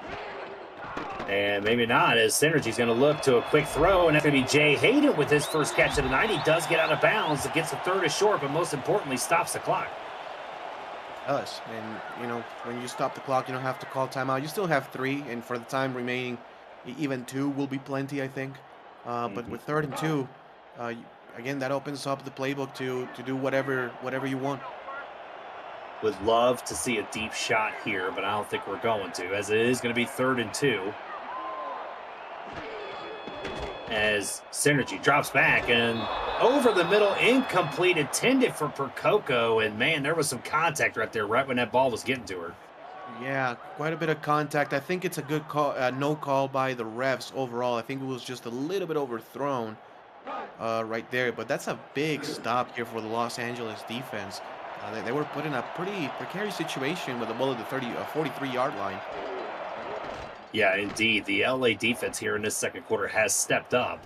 And maybe not, as Synergy's going to look to a quick throw, and that's going to be Jay Hayden with his first catch of the night. He does get out of bounds. It gets the third is short, but most importantly, stops the clock. Does. And, when you stop the clock, you don't have to call timeout. You still have 3, and for the time remaining, even 2 will be plenty, I think. But with 3rd and 2, again, that opens up the playbook to do whatever you want. Would love to see a deep shot here, but I don't think we're going to, as it is going to be 3rd and 2. As Synergy drops back and over the middle, incomplete, intended for Percoco. And man, there was some contact right there, right when that ball was getting to her. Yeah, quite a bit of contact. I think it's a good call, no call by the refs overall. I think it was just a little bit overthrown right there. But that's a big stop here for the Los Angeles defense. They were put in a pretty precarious situation with the ball at the 43-yard line. Yeah, indeed. The LA defense here in this second quarter has stepped up,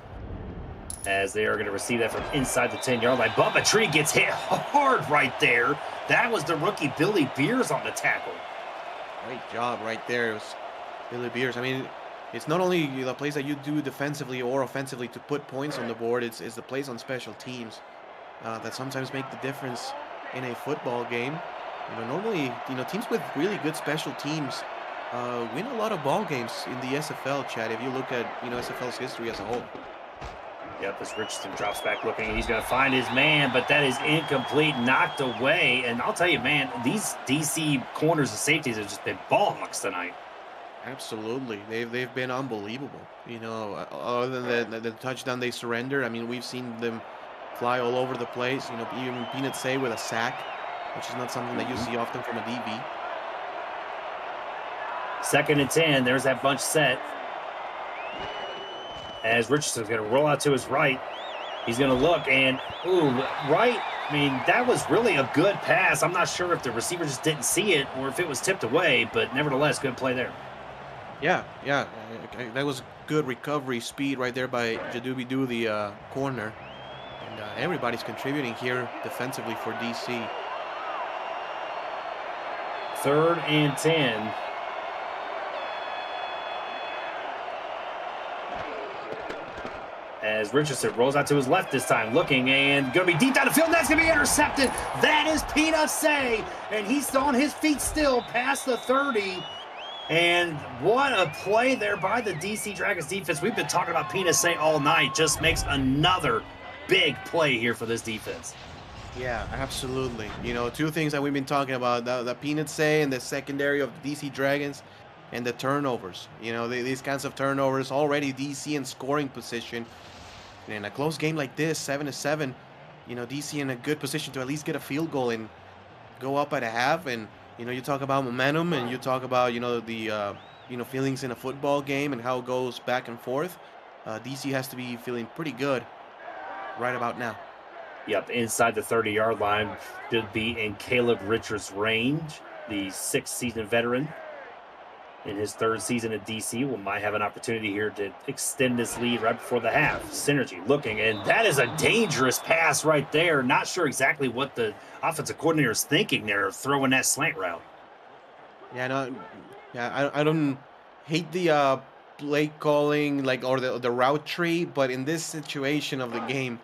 as they are going to receive that from inside the 10-yard line. Bubba Tree gets hit hard right there. That was the rookie Billy Beers on the tackle. Great job right there. It was Billy Beers. I mean, it's not only the plays that you do defensively or offensively to put points on the board, it's the plays on special teams that sometimes make the difference in a football game. Normally, teams with really good special teams win a lot of ball games in the SFL, Chad, if you look at, SFL's history as a whole. Yep, as Richardson drops back looking, he's going to find his man, but that is incomplete, knocked away. And I'll tell you, man, these DC corners and safeties have just been ball hawks tonight. Absolutely. They've been unbelievable. Other than the touchdown they surrender, I mean, we've seen them fly all over the place. Even Peanut Say with a sack, which is not something that you see often from a DB. 2nd and 10. There's that bunch set. As Richardson's going to roll out to his right. He's going to look and, right. I mean, that was really a good pass. I'm not sure if the receiver just didn't see it or if it was tipped away, but nevertheless, good play there. Yeah. That was good recovery speed right there by Jadubidu, the corner. And everybody's contributing here defensively for DC. 3rd and 10. As Richardson rolls out to his left this time, looking and going to be deep down the field. That's going to be intercepted. That is Peanut Say, and he's on his feet still past the 30. And what a play there by the DC Dragons defense. We've been talking about Peanut Say all night. Just makes another big play here for this defense. Yeah, absolutely. 2 things that we've been talking about, the Peanut Say and the secondary of the DC Dragons, and the turnovers. These kinds of turnovers, already DC in scoring position. In a close game like this, 7-7, DC in a good position to at least get a field goal and go up at a half. And, you talk about momentum and you talk about, the feelings in a football game and how it goes back and forth. DC has to be feeling pretty good right about now. Yep, inside the 30-yard line should be in Caleb Richards' range, the 6th-season veteran. In his 3rd season at DC, might have an opportunity here to extend this lead right before the half. Synergy looking, and that is a dangerous pass right there. Not sure exactly what the offensive coordinator is thinking there of throwing that slant route. I don't hate the play calling or the route tree, but in this situation of the game,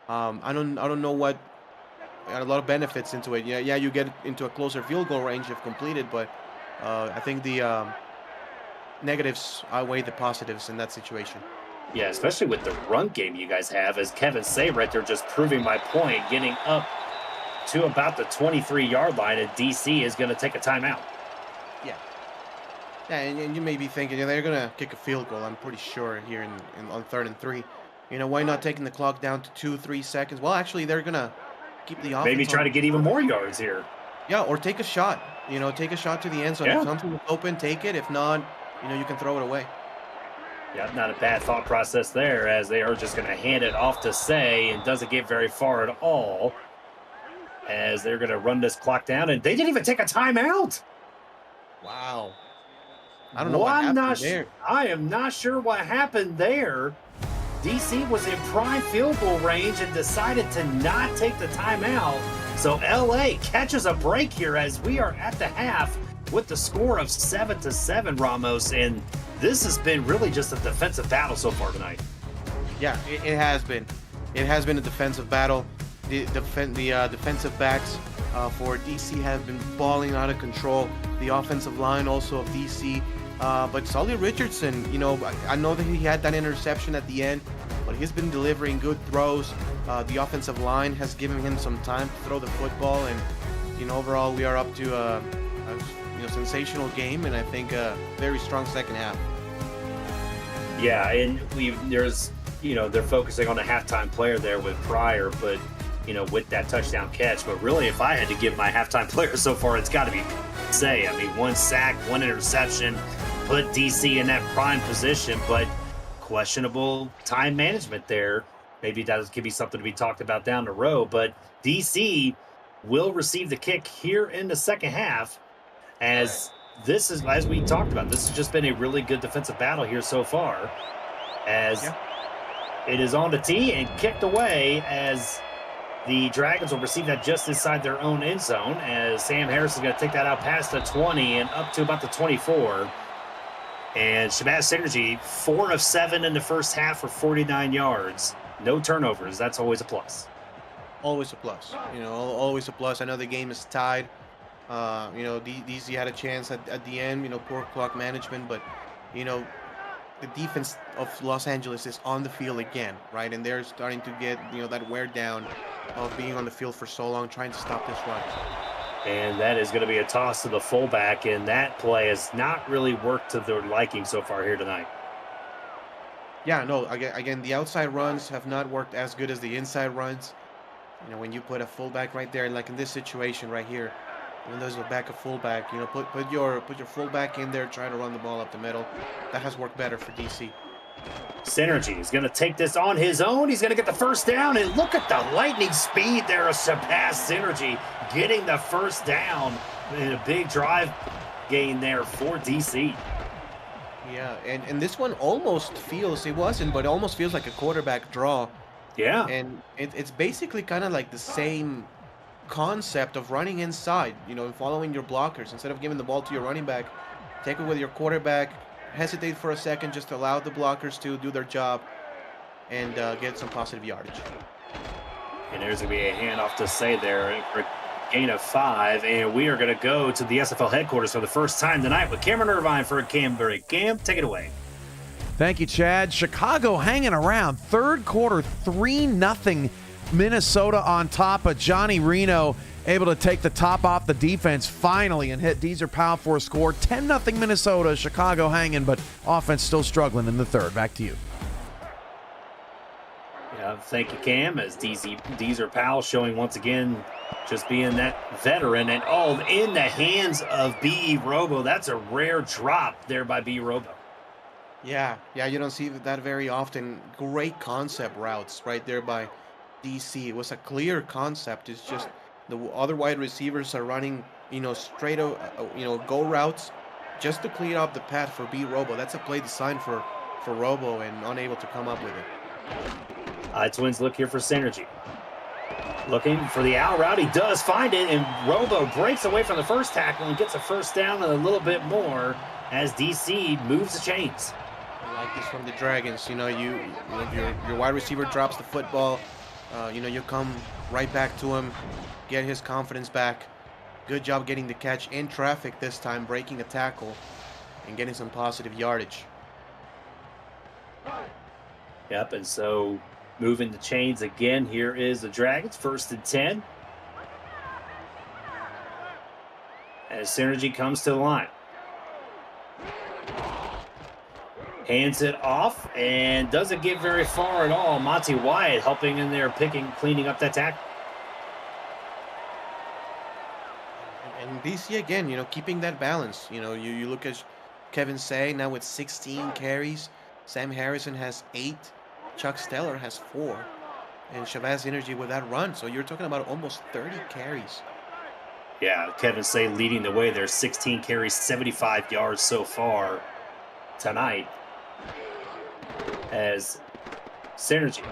I don't know what a lot of benefits into it. Yeah, you get into a closer field goal range if completed, but I think the negatives outweigh the positives in that situation. Yeah, especially with the run game you guys have, as Kevin Say right there just proving my point, getting up to about the 23-yard line, and DC is going to take a timeout. Yeah, and you may be thinking they're going to kick a field goal, I'm pretty sure, here on 3rd and 3. Why not taking the clock down to 2-3 seconds? Well, actually, they're going to keep the offense maybe try to get even more yards here. Yeah, or take a shot. Take a shot to the end zone. Yeah. If something's open, take it. If not, you can throw it away. Yeah, not a bad thought process there, as they are just going to hand it off to Say, and doesn't get very far at all, as they're going to run this clock down, and they didn't even take a timeout. Wow. I don't know what happened there. I am not sure what happened there. DC was in prime field goal range and decided to not take the timeout. So LA catches a break here as we are at the half. with the score of 7-7, Ramos. And this has been really just a defensive battle so far tonight. Yeah, it has been. It has been a defensive battle. The defensive backs for DC have been balling out of control. The offensive line also of DC. But Sully Richardson, I know that he had that interception at the end, but he's been delivering good throws. The offensive line has given him some time to throw the football, and overall we are up to a sensational game, and I think a very strong second half. Yeah, and they're focusing on a halftime player there with Pryor, but with that touchdown catch. But really, if I had to give my halftime player so far, it's got to be Say. I mean, 1 sack, 1 interception, put DC in that prime position, but questionable time management there. Maybe that could be something to be talked about down the road. But DC will receive the kick here in the second half, as this is, as we talked about, this has just been a really good defensive battle here so far, as it is on the tee and kicked away, as the Dragons will receive that just inside their own end zone, as Sam Harris is going to take that out past the 20 and up to about the 24. And Shabazz Synergy, 4 of 7 in the first half for 49 yards. No turnovers. That's always a plus. Always a plus. Always a plus. I know the game is tied. DC had a chance at the end, poor clock management, but, the defense of Los Angeles is on the field again, right? And they're starting to get, that wear down of being on the field for so long, trying to stop this run. And that is going to be a toss to the fullback, and that play has not really worked to their liking so far here tonight. Yeah, no, again, the outside runs have not worked as good as the inside runs. When you put a fullback right there, like in this situation right here, when there's a back of fullback, put your fullback in there, try to run the ball up the middle. That has worked better for DC. Synergy is going to take this on his own. He's going to get the first down, and look at the lightning speed there of Shabazz Synergy getting the first down in a big drive gain there for DC. Yeah, and this one almost feels, it wasn't, but it almost feels like a quarterback draw. Yeah. And it's basically kind of like the same concept of running inside, and following your blockers. Instead of giving the ball to your running back, take it with your quarterback, hesitate for a second, just allow the blockers to do their job and get some positive yardage. And there's going to be a handoff to Say there for a gain of 5, and we are going to go to the SFL headquarters for the first time tonight with Cameron Irvine for a Cam break. Cam, take it away. Thank you, Chad. Chicago hanging around. Third quarter, 3-0 Minnesota on top of Johnny Reno, able to take the top off the defense finally and hit Deezer Powell for a score. 10-0 Minnesota, Chicago hanging, but offense still struggling in the third. Back to you. Yeah, thank you, Cam, as Deezer Powell showing once again just being that veteran, and in the hands of B. Robo. That's a rare drop there by B. Robo. Yeah, you don't see that very often. Great concept routes right there by DC. It was a clear concept. It's just the other wide receivers are running, straight, go routes just to clear up the path for B. Robo. That's a play designed for Robo and unable to come up with it. Twins look here for Synergy. Looking for the out route. He does find it, and Robo breaks away from the first tackle and gets a first down and a little bit more as DC moves the chains. I like this from the Dragons. Your wide receiver drops the football. You come right back to him, get his confidence back. Good job getting the catch in traffic this time, breaking a tackle and getting some positive yardage. Yep, and so moving the chains again. Here is the Dragons, 1st and 10. As Synergy comes to the line. Hands it off and doesn't get very far at all. Monty Wyatt helping in there, cleaning up that tackle. And DC again, keeping that balance. You look at Kevin Say now with 16 carries. Sam Harrison has 8. Chuck Steller has 4. And Shabazz Energy with that run. So you're talking about almost 30 carries. Yeah, Kevin Say leading the way there. 16 carries, 75 yards so far tonight. As Synergy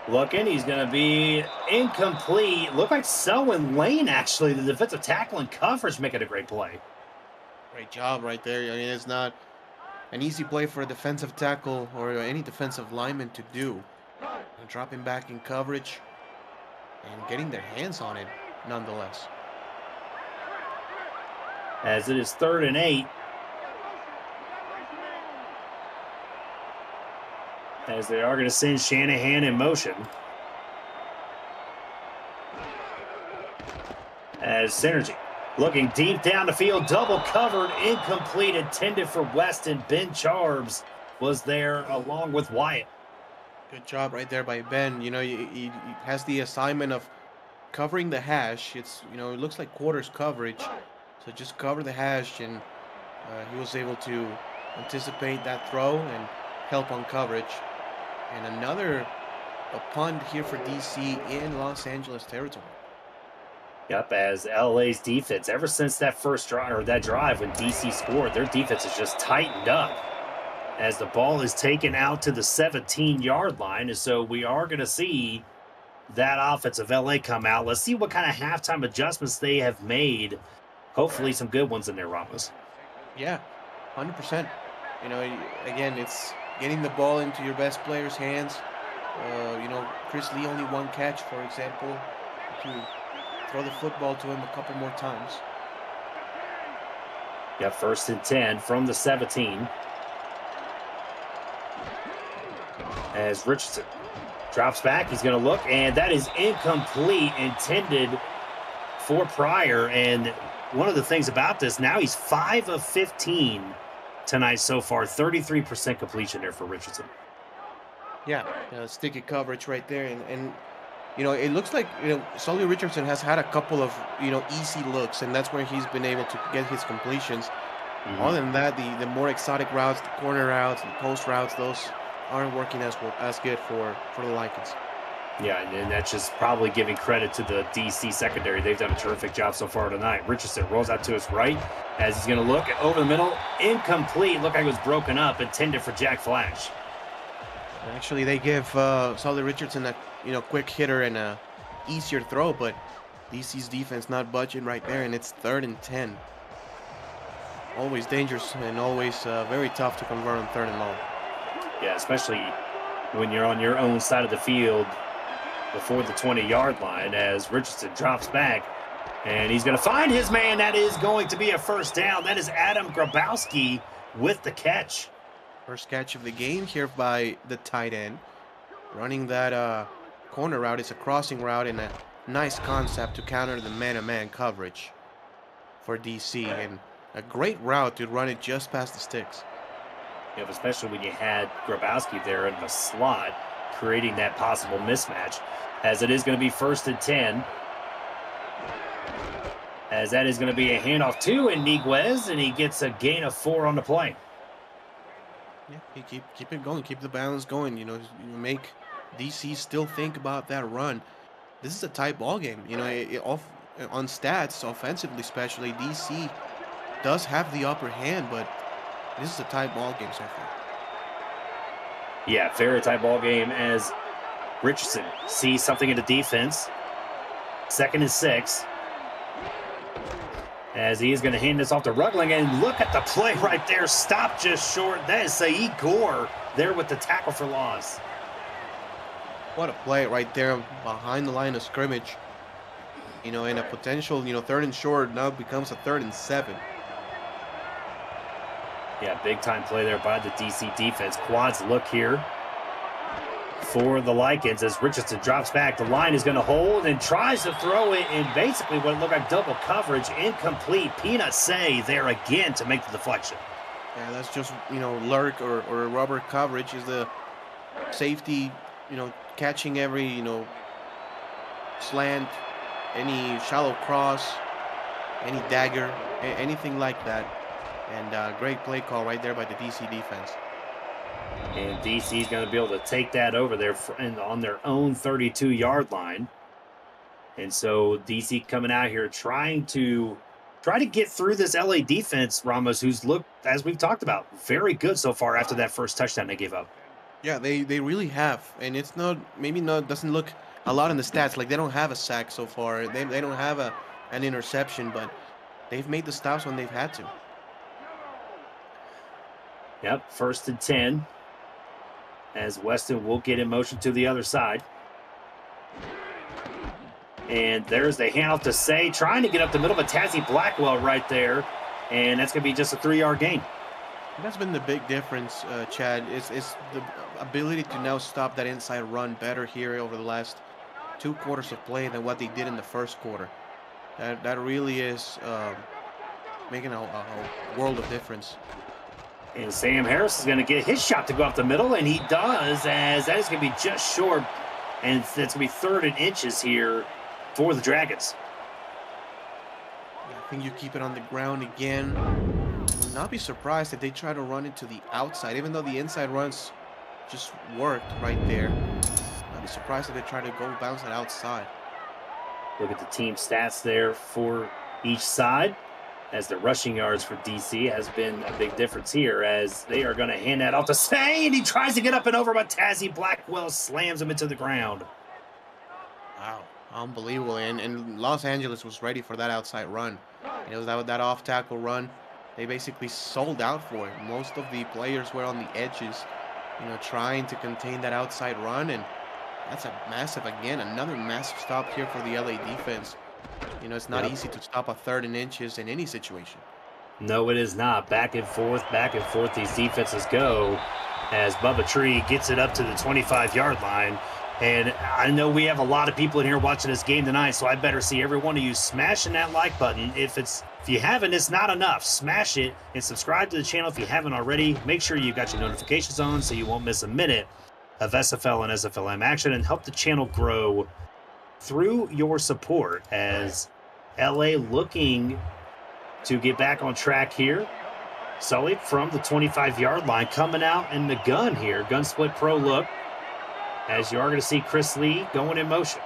looking, he's going to be incomplete. Looked like Selwyn Lane, actually, the defensive tackle and coverage, making a great play. Great job right there. I mean, it's not an easy play for a defensive tackle or any defensive lineman to do. And dropping back in coverage and getting their hands on it nonetheless. As it is 3rd and 8. As they are going to send Shanahan in motion. As Synergy looking deep down the field, double covered, incomplete, intended for Weston. Ben Charbs was there along with Wyatt. Good job right there by Ben. You know, he has the assignment of covering the hash. It's, you know, it looks like quarters coverage. So just cover the hash, and he was able to anticipate that throw and help on coverage. And another punt here for DC in Los Angeles territory. Yep, as LA's defense, ever since that first drive or that drive when DC scored, their defense has just tightened up as the ball is taken out to the 17-yard line. And so we are going to see that offense of LA come out. Let's see what kind of halftime adjustments they have made. Hopefully some good ones in there, Ramos. Yeah, 100%. You know, again, it's getting the ball into your best player's hands. You know, Chris Lee only one catch, for example. To throw the football to him a couple more times. Yeah, 1st and 10 from the 17. As Richardson drops back, he's going to look, and that is incomplete, intended for Pryor. And one of the things about this, now he's 5 of 15 tonight so far, 33% completion there for Richardson. Yeah, sticky coverage right there, and you know, it looks like, you know, Sully Richardson has had a couple of, you know, easy looks, and that's where he's been able to get his completions. Mm-hmm. Other than that, the more exotic routes, the corner routes, the post routes, those aren't working as good for the Lycans. Yeah, and that's just probably giving credit to the DC secondary. They've done a terrific job so far tonight. Richardson rolls out to his right as he's going to look over the middle. Incomplete. Looked like it was broken up, intended for Jack Flash. Actually, they give Sully Richardson a, you know, quick hitter and a easier throw, but DC's defense not budging right there, and it's 3rd and 10. Always dangerous and always very tough to convert on 3rd and long. Yeah, especially when you're on your own side of the field before the 20-yard line, as Richardson drops back, and he's going to find his man. That is going to be a first down. That is Adam Grabowski with the catch. First catch of the game here by the tight end. Running that corner route. It's a crossing route and a nice concept to counter the man-to-man coverage for DC. And a great route to run it just past the sticks. Yeah, especially when you had Grabowski there in the slot, creating that possible mismatch. As it is going to be 1st and 10. As that is going to be a handoff to Iniguez, and he gets a gain of 4 on the play. Yeah, keep it going, keep the balance going. You know, you make DC still think about that run. This is a tight ball game. You know, on stats, offensively especially, DC does have the upper hand, but this is a tight ball game so far. Yeah, very tight ball game as Richardson sees something in the defense. 2nd and 6. As he is going to hand this off to Rugling, and look at the play right there. Stop just short. That is Saeed Gore there with the tackle for loss. What a play right there behind the line of scrimmage. You know, and a potential, you know, 3rd and short now becomes a 3rd and 7. Yeah, big time play there by the DC defense. Quads look here for the Lycans as Richardson drops back. The line is going to hold and tries to throw it in basically what looked like double coverage. Incomplete. Peanut Say there again to make the deflection. Yeah, that's just, you know, lurk or rubber coverage is the safety, you know, catching every, you know, slant, any shallow cross, any dagger, anything like that. And great play call right there by the DC defense. And DC's going to be able to take that over there on their own 32-yard line. And so DC coming out here trying to get through this LA defense, Ramos, who's looked, as we've talked about, very good so far after that first touchdown they gave up. Yeah, they really have. And it's doesn't look a lot in the stats. Like, they don't have a sack so far. They don't have an interception, but they've made the stops when they've had to. Yep, 1st and 10. As Weston will get in motion to the other side. And there's the handoff to Say, trying to get up the middle, but Tazzy Blackwell right there. And that's going to be just a 3-yard gain. That's been the big difference, Chad, is the ability to now stop that inside run better here over the last 2 quarters of play than what they did in the first quarter. That really is making a world of difference. And Sam Harris is going to get his shot to go up the middle, and he does, as that is going to be just short. And it's going to be 3rd and inches here for the Dragons. I think you keep it on the ground again. Would not be surprised if they try to run it to the outside, even though the inside runs just worked right there. Not be surprised if they try to go bounce it outside. Look at the team stats there for each side, as the rushing yards for DC has been a big difference here, as they are going to hand that off to Say, and he tries to get up and over, but Tazzy Blackwell slams him into the ground. Wow, unbelievable. And Los Angeles was ready for that outside run. And it was that off-tackle run. They basically sold out for it. Most of the players were on the edges, trying to contain that outside run, and that's another massive stop here for the LA defense. It's not easy to stop a 3rd and inches in any situation. No, it is not. Back and forth these defenses go, as Bubba Tree gets it up to the 25-yard line. And I know we have a lot of people in here watching this game tonight, so I better see every one of you smashing that like button. If you haven't, it's not enough. Smash it and subscribe to the channel if you haven't already. Make sure you've got your notifications on so you won't miss a minute of SFL and SFLM action, and help the channel grow through your support, as LA looking to get back on track here. Sully from the 25-yard line coming out in the gun here. Gun split pro look, as you are going to see Chris Lee going in motion.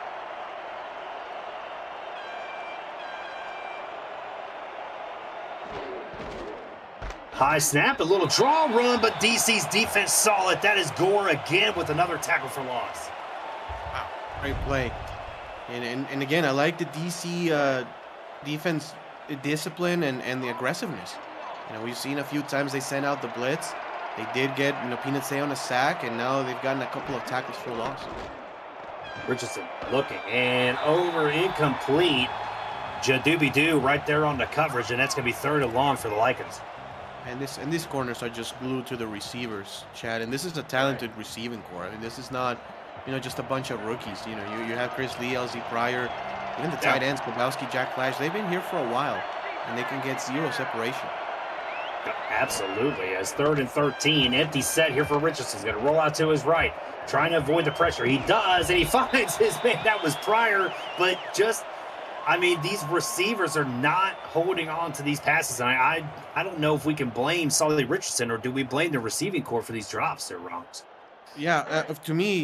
High snap, a little draw run, but DC's defense saw it. That is Gore again with another tackle for loss. Wow, great play. And again, I like the DC defense discipline and the aggressiveness. We've seen a few times they sent out the blitz. They did get Peanut Say on a sack, and now they've gotten a couple of tackles for loss. Richardson looking, and over, incomplete. Jadoobie-Doo right there on the coverage, and that's going to be 3rd and long for the Lycans. And these corners are just glued to the receivers, Chad. And this is a talented receiving core. I mean, this is not, just a bunch of rookies. You have Chris Lee, LZ Pryor, even the tight ends, Kowalski, Jack Flash. They've been here for a while, and they can get 0 separation. Absolutely. As 3rd and 13, empty set here for Richardson. He's going to roll out to his right, trying to avoid the pressure. He does, and he finds his man. That was Pryor, but these receivers are not holding on to these passes. And I don't know if we can blame Sully Richardson, or do we blame the receiving core for these drops? They're wrong. Yeah, to me,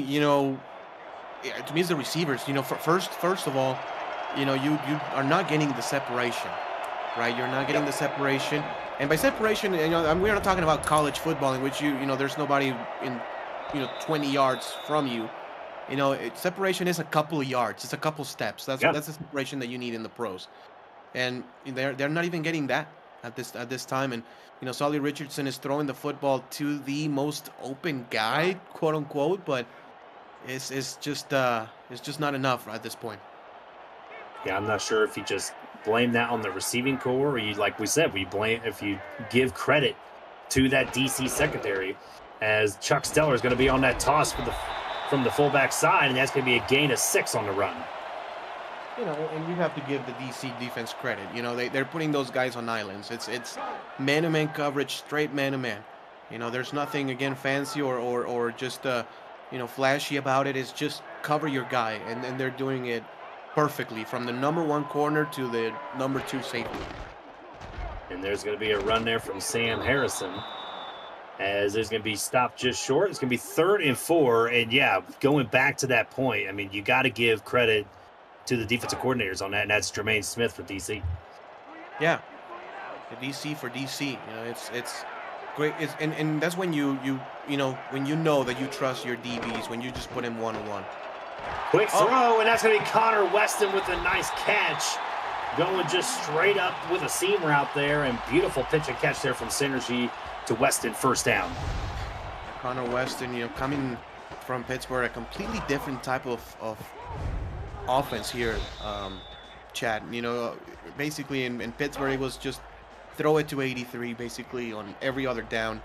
it's the receivers. First of all, you are not getting the separation, right? You're not getting the separation. And by separation, we're not talking about college football in which there's nobody in 20 yards from you. Separation is a couple of yards. It's a couple steps. That's the separation that you need in the pros. And they're not even getting that at this time. And Sully Richardson is throwing the football to the most open guy, quote unquote, but it's just not enough at this point. Yeah, I'm not sure if you just blame that on the receiving core, or you, like we said, if you give credit to that DC secondary, as Chuck Steller is going to be on that toss from the fullback side, and that's going to be a gain of 6 on the run. And you have to give the DC defense credit. They're putting those guys on islands. It's man-to-man coverage, straight man-to-man. There's nothing, again, fancy or just flashy about it. It's just cover your guy, and they're doing it perfectly from the number 1 corner to the number 2 safety. And there's going to be a run there from Sam Harrison, as there's going to be stopped just short. It's going to be 3rd and 4. And yeah, going back to that point, you got to give credit to the defensive coordinators on that, and that's Jermaine Smith for DC. Yeah, the DC for DC. It's great. And that's when you know that you trust your DBs, when you just put him one-on-one. Quick throw, and that's going to be Connor Weston with a nice catch. Going just straight up with a seam route there, and beautiful pitch and catch there from Synergy to Weston, first down. Connor Weston, coming from Pittsburgh, a completely different type of offense here, Chad. Basically in Pittsburgh, it was just throw it to 83 basically on every other down.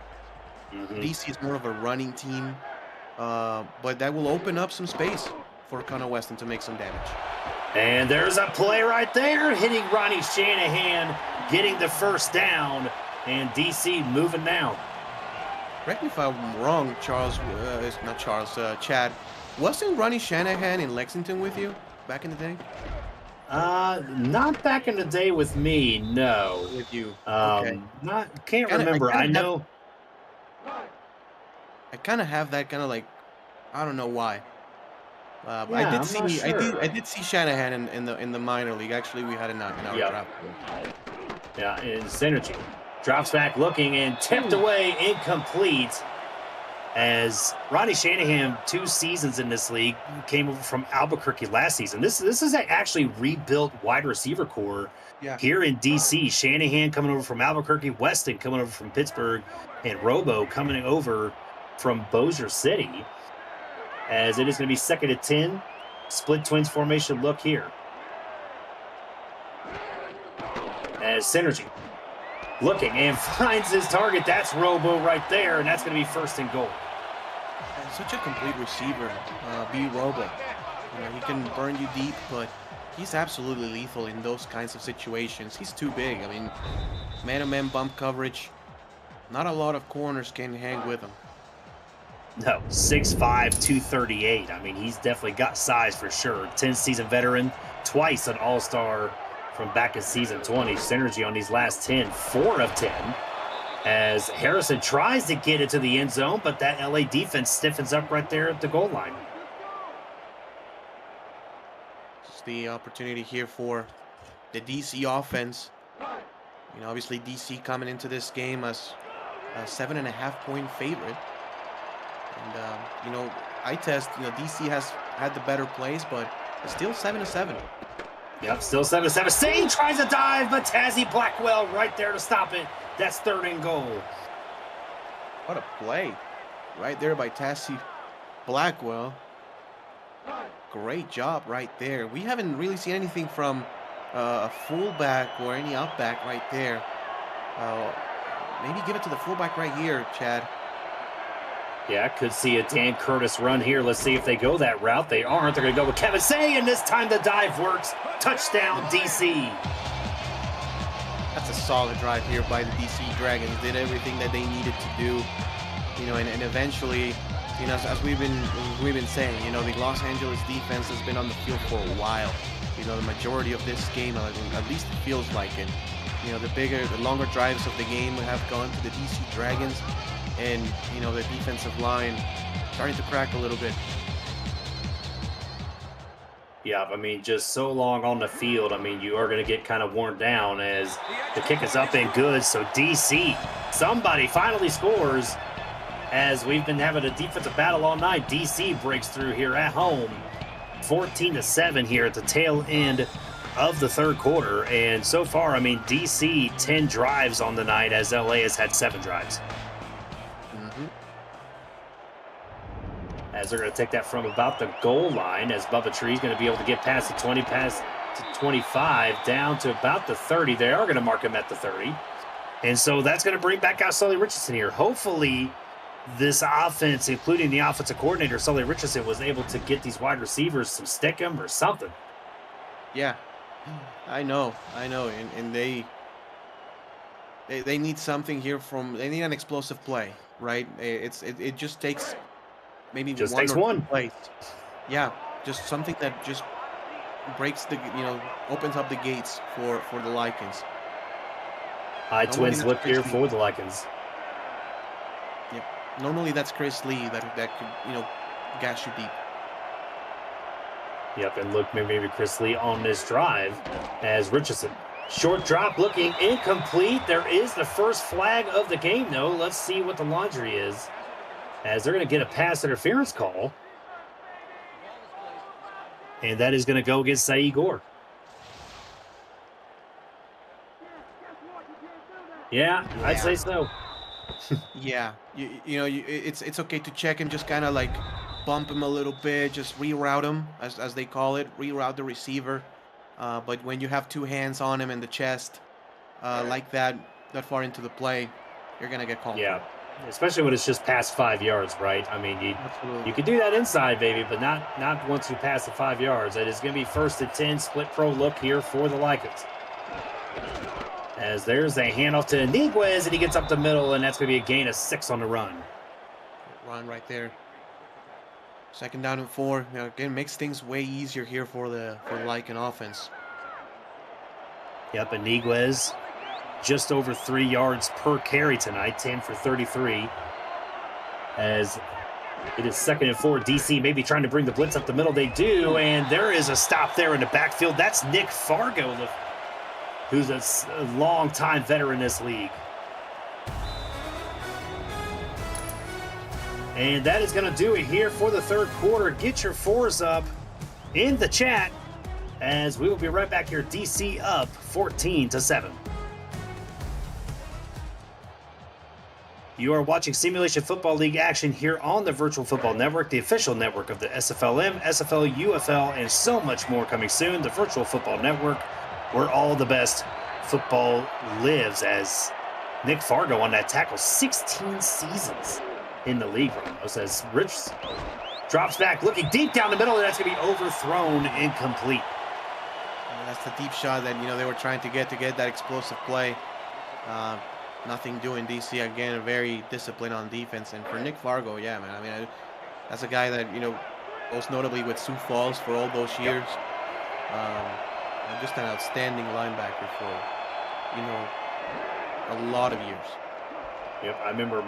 DC is more of a running team, but that will open up some space for Connor Weston to make some damage. And there's a play right there, hitting Ronnie Shanahan, getting the first down, and DC moving now. Correct me if I'm wrong, Chad. Wasn't Ronnie Shanahan in Lexington with you back in the day? Not back in the day with me, no. With you, okay. Can't remember. I know. I kind of have that kind of like, I don't know why. Yeah, I did see Shanahan in the minor league. Actually, we had in our draft. Yeah, in synergy. Drops back looking and tipped away, incomplete. As Ronnie Shanahan, 2 seasons in this league, came over from Albuquerque last season. This is actually rebuilt wide receiver core here in DC. Shanahan coming over from Albuquerque, Weston coming over from Pittsburgh, and Robo coming over from Bossier City. As it is going to be 2nd and 10. Split twins formation look here. As synergy looking and finds his target. That's Robo right there, and that's going to be 1st and goal. Such a complete receiver, B. Robo. He can burn you deep, but he's absolutely lethal in those kinds of situations. He's too big. I mean, man-to-man bump coverage. Not a lot of corners can hang with him. No, 6'5", 238. I mean, he's definitely got size for sure. 10-season veteran, twice an all-star from back in season 20. Synergy on these last 10, 4 of 10. As Harrison tries to get it to the end zone, but that LA defense stiffens up right there at the goal line. It's the opportunity here for the DC offense. Obviously DC coming into this game as a 7.5-point favorite. And, I test, DC has had the better plays, but it's still 7-7. Yep, still 7-7. Sane tries to dive, but Tazzy Blackwell right there to stop it. That's 3rd and goal. What a play. Right there by Tazzy Blackwell. Great job right there. We haven't really seen anything from a fullback or any outback right there. Maybe give it to the fullback right here, Chad. Yeah, could see a Dan Curtis run here. Let's see if they go that route. They aren't. They're going to go with Kevin Say, and this time the dive works. Touchdown, DC. That's a solid drive here by the DC Dragons. Did everything that they needed to do, and eventually, as we've been saying, the Los Angeles defense has been on the field for a while. The majority of this game, at least it feels like it. The longer drives of the game have gone to the DC Dragons. And, the defensive line starting to crack a little bit. Yeah, I mean, just so long on the field. I mean, you are going to get kind of worn down as the kick is up and good. So DC, somebody finally scores as we've been having a defensive battle all night. DC breaks through here at home. 14-7 here at the tail end of the 3rd quarter. And so far, I mean, DC 10 drives on the night as LA has had 7 drives. As they're going to take that from about the goal line, as Bubba Tree's going to be able to get past the 20, past to 25, down to about the 30. They are going to mark him at the 30. And so that's going to bring back out Sully Richardson here. Hopefully, this offense, including the offensive coordinator, Sully Richardson, was able to get these wide receivers some stickum or something. Yeah, I know. And they need something here they need an explosive play, right? It just takes maybe just one takes or one two plays. Yeah, just something that just breaks opens up the gates for the Lycans. High twins look here for the Lycans. Yep. Normally that's Chris Lee that could gas you deep. Yep, and look, maybe Chris Lee on this drive as Richardson. Short drop looking incomplete. There is the first flag of the game, though. Let's see what the laundry is, as they're going to get a pass interference call. And that is going to go against Saeed Gore. Yeah, I'd say so. Yeah, it's okay to check him, just kind of like bump him a little bit, just reroute him, as they call it, reroute the receiver. But when you have two hands on him in the chest, like that far into the play, you're gonna get called for Yeah, it. especially when it's just past 5 yards, right? I mean, you Absolutely. can do that inside, baby, but not once you pass the 5 yards. It is going to be 1st and 10, split pro look here for the Lycans. As there's a handoff to Iniguez, and he gets up the middle, and that's going to be a gain of 6 on the run. Run right there. 2nd down and 4. Again, makes things way easier here for the Lycan offense. Yep, Iniguez just over 3 yards per carry tonight, 10 for 33. As it is 2nd and 4, DC maybe trying to bring the blitz up the middle. They do, and there is a stop there in the backfield. That's Nick Fargo, who's a long-time veteran in this league. And that is going to do it here for the 3rd quarter. Get your 4s up in the chat, as we will be right back here. DC up 14-7. You are watching Simulation Football League action here on the Virtual Football Network, the official network of the SFLM, SFL, UFL, and so much more coming soon. The Virtual Football Network, where all the best football lives. As Nick Fargo on that tackle, 16 seasons in the league, Ramos, as Rich drops back, looking deep down the middle, and that's going to be overthrown, incomplete. That's the deep shot that they were trying to get that explosive play. Nothing doing. DC again, very disciplined on defense, and for Nick Fargo, yeah, man. I mean, that's a guy that most notably with Sioux Falls for all those years. Just an outstanding linebacker for a lot of years. Yep, I remember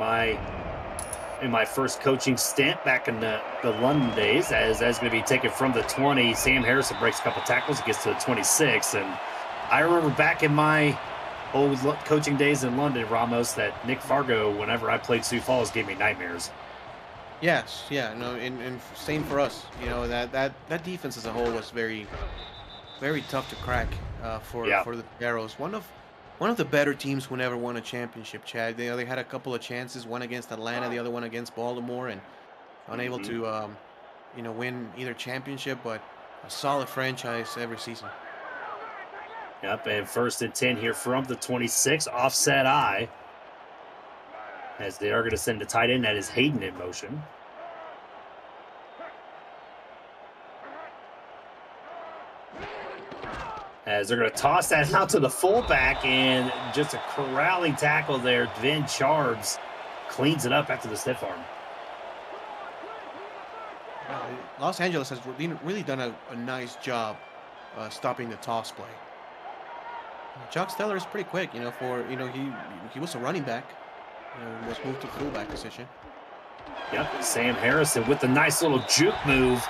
in my first coaching stint back in the London days, as that's going to be taken from the 20. Sam Harrison breaks a couple tackles, gets to the 26, and I remember back in my old coaching days in London, Ramos, that Nick Fargo, whenever I played Sioux Falls, gave me nightmares. Yes, yeah, no, and same for us. That defense as a whole was very, very tough to crack for the Arrows. One of the better teams who never won a championship, Chad. They had a couple of chances, one against Atlanta, the other one against Baltimore, and unable to win either championship, but a solid franchise every season. Yep, and 1st and 10 here from the 26, offset eye, as they are going to send the tight end. That is Hayden in motion. As they're going to toss that out to the fullback, and just a corralling tackle there. Vin Charbs cleans it up after the stiff arm. Los Angeles has really done a nice job stopping the toss play. Chuck Steller is pretty quick, he was a running back, was moved to fullback position. Yep, Sam Harrison with the nice little juke move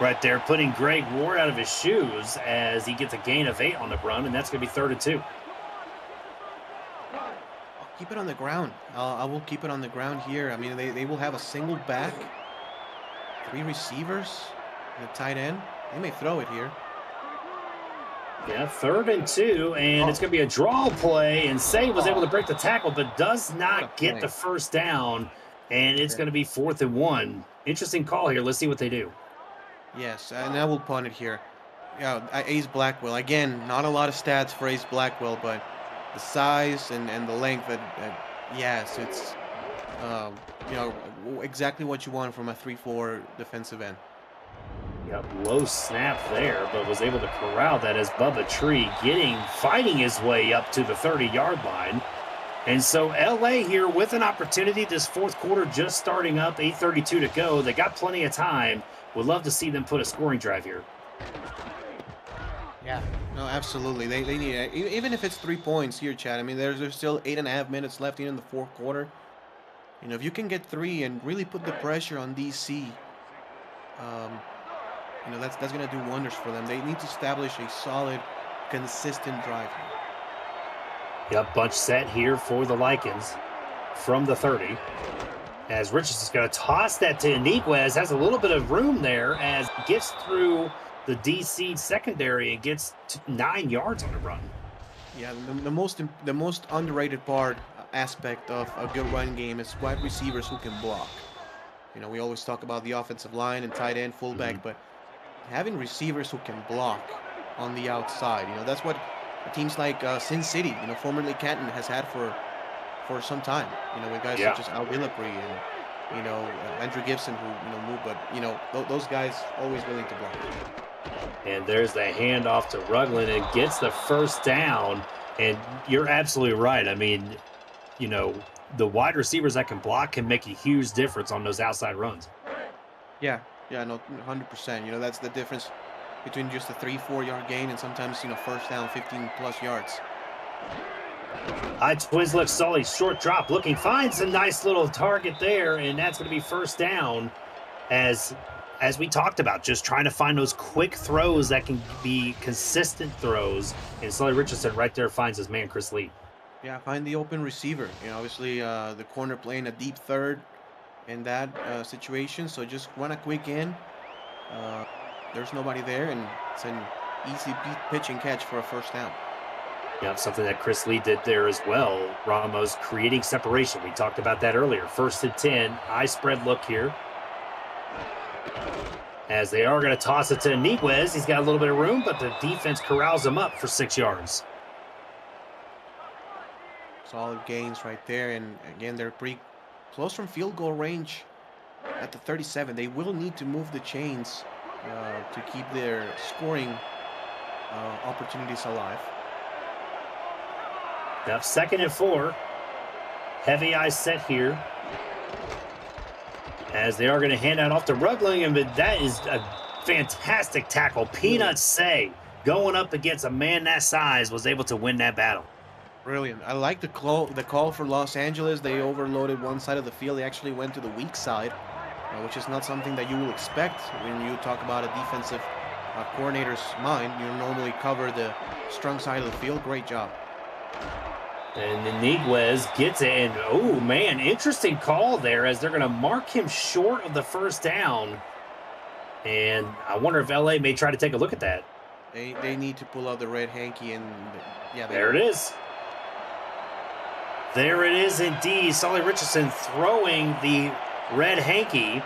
right there, putting Greg Ward out of his shoes as he gets a gain of 8 on the run, and that's going to be 3rd and 2. I'll keep it on the ground. I will keep it on the ground here. I mean, they will have a single back, 3 receivers, and a tight end. They may throw it here. Yeah, 3rd and 2, and it's going to be a draw play, and Say was able to break the tackle, but does not get the 1st down, and it's going to be 4th and 1. Interesting call here. Let's see what they do. Yes, and I will punt it here. Yeah, Ace Blackwell. Again, not a lot of stats for Ace Blackwell, but the size and the length, yes, it's exactly what you want from a 3-4 defensive end. Yep, low snap there, but was able to corral that as Bubba Tree fighting his way up to the 30-yard line. And so LA here with an opportunity, this 4th quarter just starting up, 8:32 to go. They got plenty of time. Would love to see them put a scoring drive here. Yeah, no, absolutely. They need it. Even if it's 3 points here, Chad. I mean, there's still 8.5 minutes left in the 4th quarter. If you can get 3 and really put the pressure on DC, that's going to do wonders for them. They need to establish a solid, consistent drive here. Yep, bunch set here for the Lycans from the 30. As Richardson's going to toss that to Iniguez, has a little bit of room there as gets through the DC secondary and gets 9 yards on the run. Yeah, the most underrated part aspect of a good run game is wide receivers who can block. You know, we always talk about the offensive line and tight end, fullback, but having receivers who can block on the outside, you know, that's what teams like Sin City, you know, formerly Canton, has had for some time. You know, with guys such as Al Villapri and Andrew Gibson, who moved, but those guys always willing to block. And there's the handoff to Rugland and gets the first down. And you're absolutely right. I mean, the wide receivers that can block can make a huge difference on those outside runs. Yeah, no, 100%. You know, that's the difference between just a 3-4 yard gain and sometimes, first down, 15+ yards. High Twins look Sully, short drop, looking, finds a nice little target there, and that's going to be first down. As we talked about, just trying to find those quick throws that can be consistent throws. And Sully Richardson right there finds his man, Chris Lee. Yeah, find the open receiver. You know, obviously the corner playing a deep third in that situation. So just run a quick in. There's nobody there, and it's an easy pitch and catch for a first down. Yeah, something that Chris Lee did there as well. Ramos creating separation. We talked about that earlier. 1st and 10, high spread look here. As they are going to toss it to Niguez. He's got a little bit of room, but the defense corrals him up for 6 yards. Solid gains right there, and again, they're pretty close from field goal range at the 37. They will need to move the chains to keep their scoring opportunities alive. Now 2nd and 4. Heavy eye set here. As they are going to hand that off to Rugling, but that is a fantastic tackle. Peanut Say, going up against a man that size, was able to win that battle. Brilliant. I like the call for Los Angeles. They overloaded one side of the field. They actually went to the weak side, which is not something that you will expect when you talk about a defensive coordinator's mind. You normally cover the strong side of the field. Great job. And then Niguez gets it, and oh man, interesting call there as they're going to mark him short of the first down. And I wonder if LA may try to take a look at that. They need to pull out the red hanky, and yeah, there it is. There it is indeed. Sully Richardson throwing the red hanky,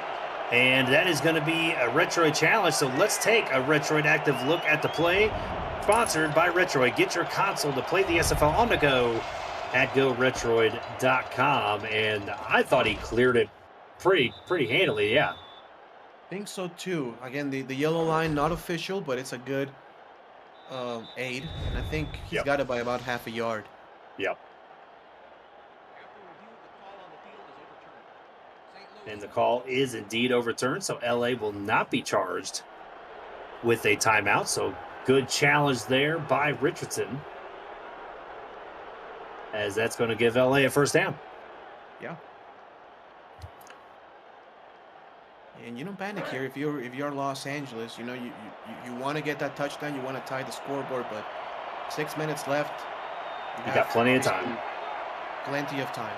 and that is going to be a Retroid challenge. So let's take a Retroid active look at the play. Sponsored by Retroid. Get your console to play the SFL on the go at GoRetroid.com. And I thought he cleared it pretty handily, yeah. I think so too. Again, the yellow line, not official, but it's a good aid. And I think he's got it by about half a yard. Yep. And the call is indeed overturned, so LA will not be charged with a timeout. So good challenge there by Richardson, as that's going to give LA a first down. Yeah. And you don't panic here. If you're Los Angeles, you want to get that touchdown. You want to tie the scoreboard, but 6 minutes left. You got plenty of time. Plenty of time.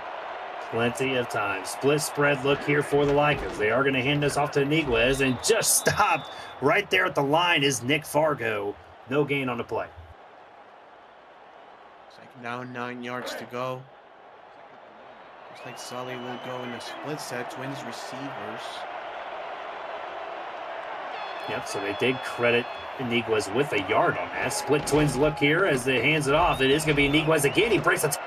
Plenty of time. Split spread look here for the Lycans. They are going to hand this off to Niguez, and just stopped right there at the line is Nick Fargo. No gain on the play. Second down, 9 yards to go. Looks like Sully will go in a split set. Twins receivers. Yep, so they did credit Niguez with a yard on that. Split Twins look here as they hands it off. It is going to be Niguez again. He breaks it,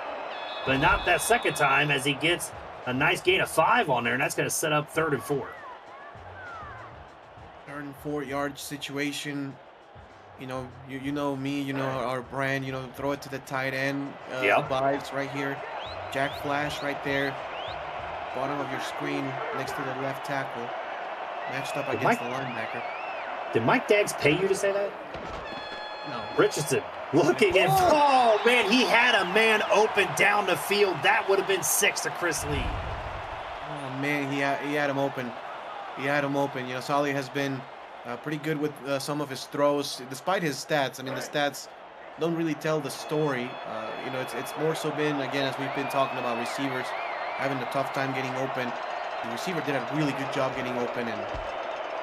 but not that second time, as he gets a nice gain of 5 on there, and that's going to set up 3rd and 4. 3rd and 4 yard situation. You know me, you know our brand, throw it to the tight end. Vibes right here. Jack Flash right there. Bottom of your screen next to the left tackle. Matched up against the linebacker. Did Mike Daggs pay you to say that? No. Richardson looking at, oh man, he had a man open down the field. That would have been 6 to Chris Lee. Oh man, he had him open. He had him open. Sully has been pretty good with some of his throws, despite his stats. I mean, the stats don't really tell the story. It's more so been, again, as we've been talking about, receivers having a tough time getting open. The receiver did a really good job getting open, and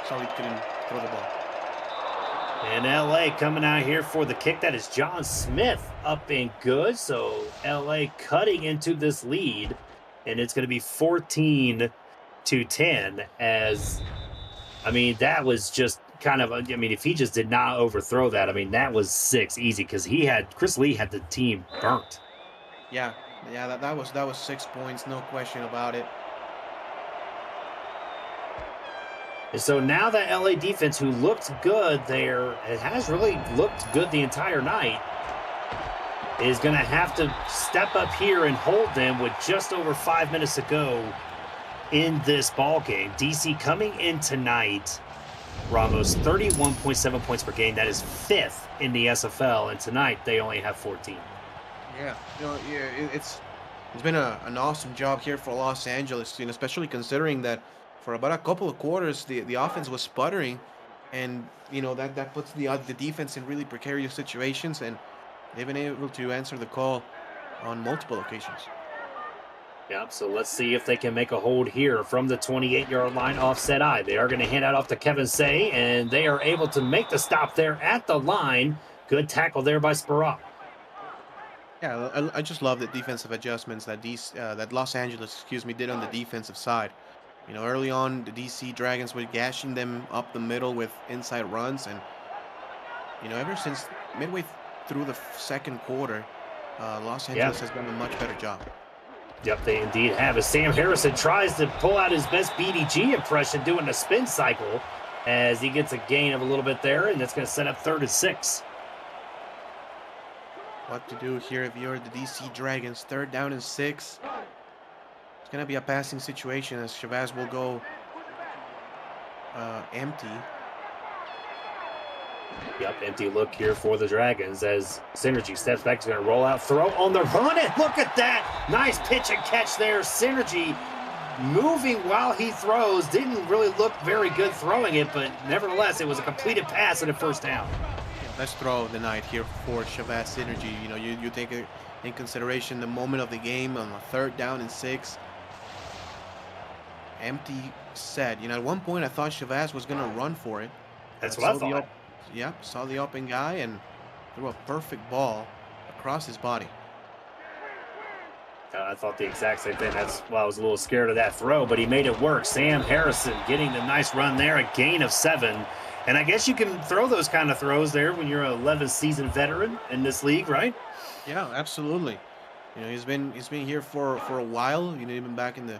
Sully couldn't throw the ball. And LA coming out here for the kick. That is John Smith up and good. So LA cutting into this lead. And it's going to be 14-10 as, I mean, that was just kind of, I mean, if he just did not overthrow that, I mean, that was 6 easy because Chris Lee had the team burnt. Yeah, that was 6 points, no question about it. And so now that LA defense, who looked good there, it has really looked good the entire night, is going to have to step up here and hold them with just over 5 minutes to go in this ball game. DC coming in tonight, Ramos, 31.7 points per game. That is 5th in the SFL, and tonight they only have 14. Yeah, it's been an awesome job here for Los Angeles, especially considering that for about a couple of quarters the offense was sputtering, and that puts the defense in really precarious situations, and they've been able to answer the call on multiple occasions. Yep, so let's see if they can make a hold here from the 28-yard line offset eye. They are going to hand out off to Kevin Say, and they are able to make the stop there at the line. Good tackle there by Sparrow. Yeah, I just love the defensive adjustments that Los Angeles, did on the defensive side. Early on, the DC Dragons were gashing them up the middle with inside runs, and ever since midway through the second quarter, Los Angeles has done a much better job. Yep, they indeed have. As Sam Harrison tries to pull out his best BDG impression doing a spin cycle as he gets a gain of a little bit there, and that's going to set up 3rd and 6. What to do here if you're the DC Dragons? 3rd down and 6. It's going to be a passing situation as Chavez will go empty. Yep, empty look here for the Dragons as Synergy steps back. He's going to roll out, throw on the run, and look at that. Nice pitch and catch there. Synergy moving while he throws. Didn't really look very good throwing it, but nevertheless, it was a completed pass and a 1st down. Best throw of the night here for Chavez Synergy. You take in consideration the moment of the game on the 3rd down and 6. Empty set. At one point I thought Chavez was going to run for it. That's what I thought. Saw the open guy and threw a perfect ball across his body. I thought the exact same thing. That's why I was a little scared of that throw, but he made it work. Sam Harrison getting the nice run there, a gain of 7. And I guess you can throw those kind of throws there when you're an 11-season veteran in this league, right? Yeah, absolutely. He's been here for a while. Even back in the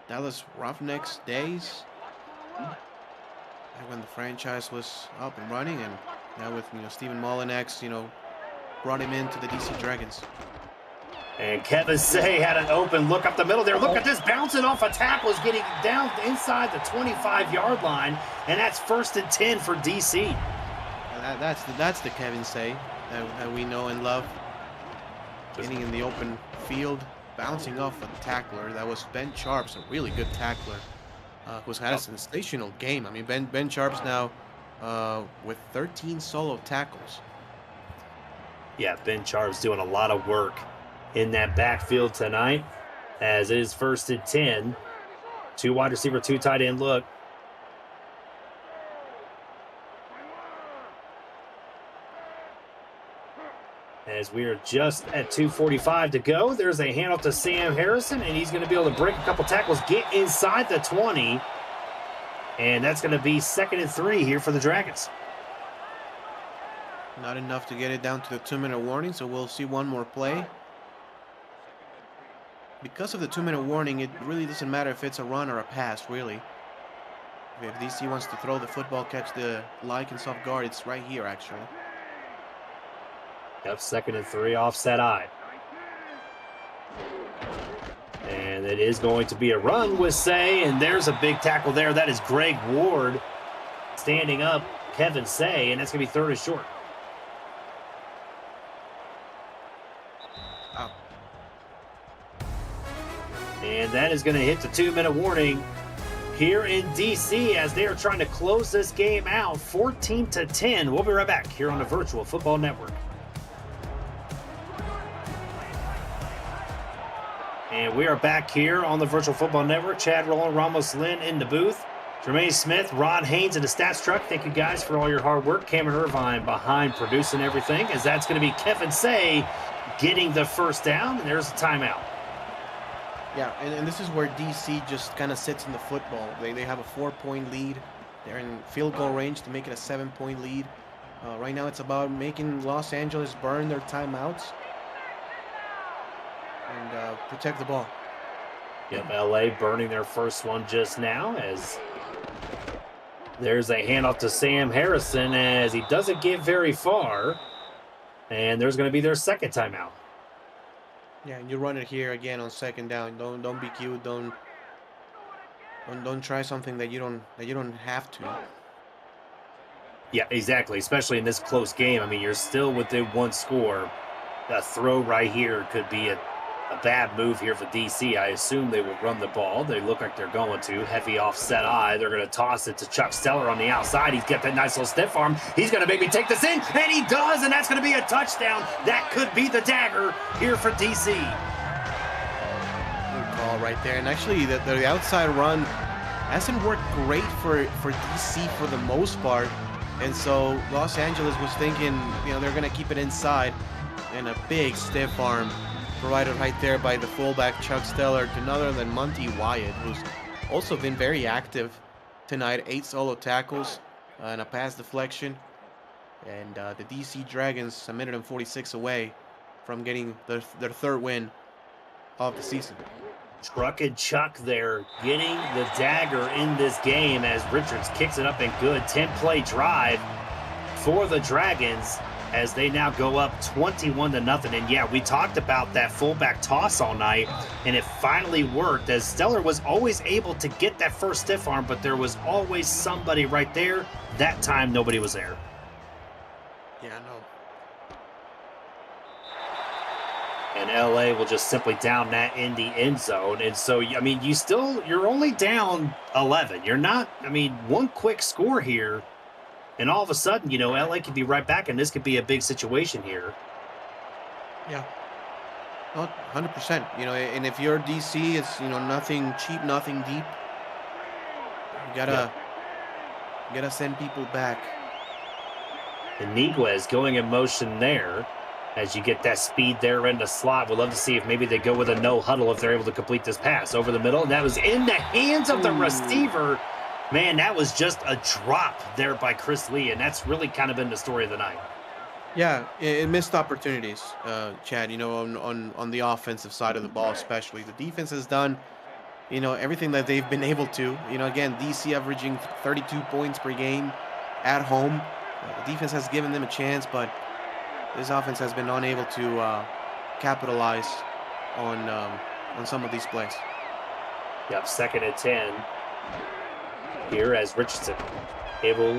Dallas Roughnecks days, when the franchise was up and running, and now with Stephen Molyneux, brought him into the DC Dragons. And Kevin Say had an open look up the middle there. Look at this, bouncing off a tackle, is getting down inside the 25-yard line, and that's 1st and 10 for DC. That's the Kevin Say that we know and love. Getting in the open field, bouncing off a tackler. That was Ben Sharps, a really good tackler, who's had a sensational game. I mean, Ben Sharps now with 13 solo tackles. Yeah, Ben Sharps doing a lot of work in that backfield tonight, as it is 1st and 10. 2 wide receiver, 2 tight end look. As we are just at 2:45 to go, there's a handoff to Sam Harrison, and he's going to be able to break a couple tackles, get inside the 20, and that's going to be 2nd and 3 here for the Dragons. Not enough to get it down to the 2-minute warning, so we'll see one more play. Because of the 2-minute warning, it really doesn't matter if it's a run or a pass, really. If DC wants to throw the football, catch the Lycans off guard, it's right here, actually. Yep, 2nd and 3, offset eye. And it is going to be a run with Say, and there's a big tackle there. That is Greg Ward standing up Kevin Say, and that's going to be 3rd and short. And that is going to hit the 2-minute warning here in DC as they are trying to close this game out 14-10. We'll be right back here on the Virtual Football Network. And we are back here on the Virtual Football Network. Chad Roland, Ramos Lynn in the booth. Jermaine Smith, Rod Haynes, and the stats truck. Thank you guys for all your hard work. Cameron Irvine behind producing everything, as that's going to be Kevin Say getting the first down. And there's a timeout. Yeah, and this is where DC just kind of sits in the football. They have a 4-point lead. They're in field goal range to make it a 7-point lead. Right now it's about making Los Angeles burn their timeouts and protect the ball. Yep, LA burning their first one just now, as there's a handoff to Sam Harrison as he doesn't get very far. And there's going to be their second timeout. Yeah, and you run it here again on second down. Don't be cute. Don't try something that you don't have to. Yeah, exactly. Especially in this close game. I mean, you're still within one score. A throw right here could be a bad move here for DC. I assume they will run the ball. They look like they're going to. Heavy offset eye. They're going to toss it to Chuck Stellar on the outside. He's got that nice little stiff arm. He's going to maybe take this in, and he does, and that's going to be a touchdown. That could be the dagger here for DC. Good call right there. And actually, the outside run hasn't worked great for DC for the most part. And so Los Angeles was thinking, they're going to keep it inside, and a big stiff arm provided right there by the fullback Chuck Stellar to none other than Monty Wyatt, who's also been very active tonight. 8 solo tackles and a pass deflection. And the DC Dragons a minute and 46 away from getting their third win of the season. Truck and Chuck there getting the dagger in this game as Richards kicks it up and good. 10-play drive for the Dragons as they now go up 21-0. And yeah, we talked about that fullback toss all night, and it finally worked as Stellar was always able to get that first stiff arm, but there was always somebody right there. That time, nobody was there. Yeah, no. And LA will just simply down that in the end zone. And so, I mean, you're only down 11. You're not, one quick score here, and all of a sudden, LA could be right back, and this could be a big situation here. Yeah. Well, 100%. And if you're DC, it's, nothing cheap, nothing deep. You gotta send people back. And Niguez going in motion there as you get that speed there in the slot. We'd love to see if maybe they go with a no huddle if they're able to complete this pass over the middle. And that was in the hands of the receiver. Man, that was just a drop there by Chris Lee, and that's really kind of been the story of the night. Yeah, it missed opportunities, Chad, on the offensive side of the ball especially. The defense has done, everything that they've been able to. Again, DC averaging 32 points per game at home. The defense has given them a chance, but this offense has been unable to capitalize on some of these plays. Yep, 2nd and 10 here as Richardson able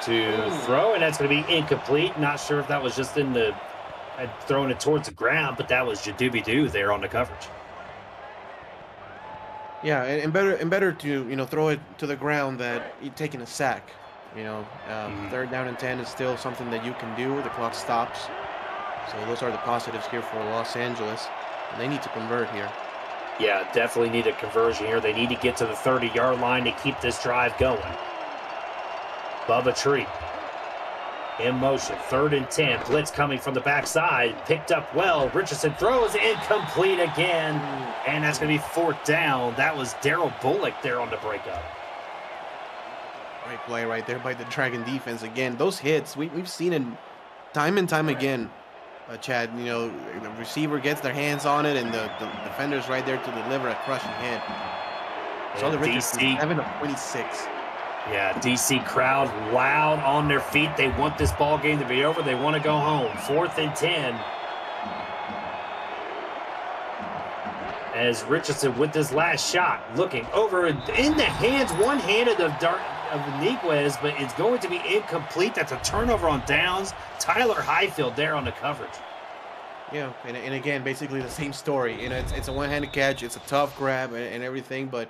to throw, and that's going to be incomplete. Not sure if that was just throwing it towards the ground, but that was Jadoobie-Doo there on the coverage. Yeah, and better to throw it to the ground than you taking a sack. 3rd down and 10 is still something that you can do. The clock stops. So those are the positives here for Los Angeles. And they need to convert here. Yeah, definitely need a conversion here. They need to get to the 30-yard line to keep this drive going. Bubba Tree in motion. 3rd and 10. Blitz coming from the backside. Picked up well. Richardson throws incomplete again. And that's going to be 4th down. That was Daryl Bullock there on the breakup. Great play right there by the Dragon defense. Again, those hits, we've seen it time and time again. Chad, the receiver gets their hands on it, and the defender's right there to deliver a crushing hit. So the Richardson 7 of 26. Yeah, DC crowd loud on their feet. They want this ball game to be over. They want to go home. 4th and 10. As Richardson with this last shot, looking over in the hands, one-handed of Niguez, but it's going to be incomplete. That's a turnover on downs. Tyler Highfield there on the coverage. Yeah, and again, basically the same story. It's a one-handed catch. It's a tough grab and everything, but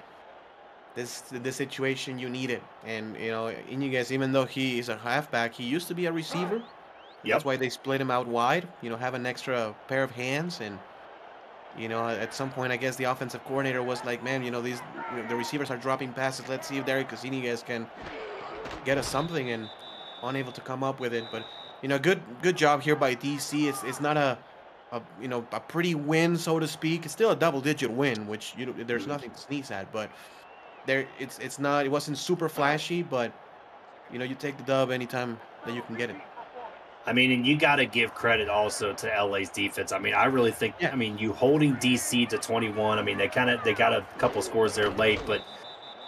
this situation, you need it. And, Niguez, even though he is a halfback, he used to be a receiver. Yep. That's why they split him out wide, have an extra pair of hands. And, At some point, I guess the offensive coordinator was like, man, the receivers are dropping passes. Let's see if Derek Casiniguez can get us something, and unable to come up with it. But good job here by DC. It's not a pretty win, so to speak. It's still a double-digit win, which there's nothing to sneeze at. But it's not. It wasn't super flashy, but you take the dub anytime that you can get it. I mean, and you got to give credit also to LA's defense. I mean, I really think, Yeah. I mean, you holding DC to 21. I mean, they got a couple scores there late, but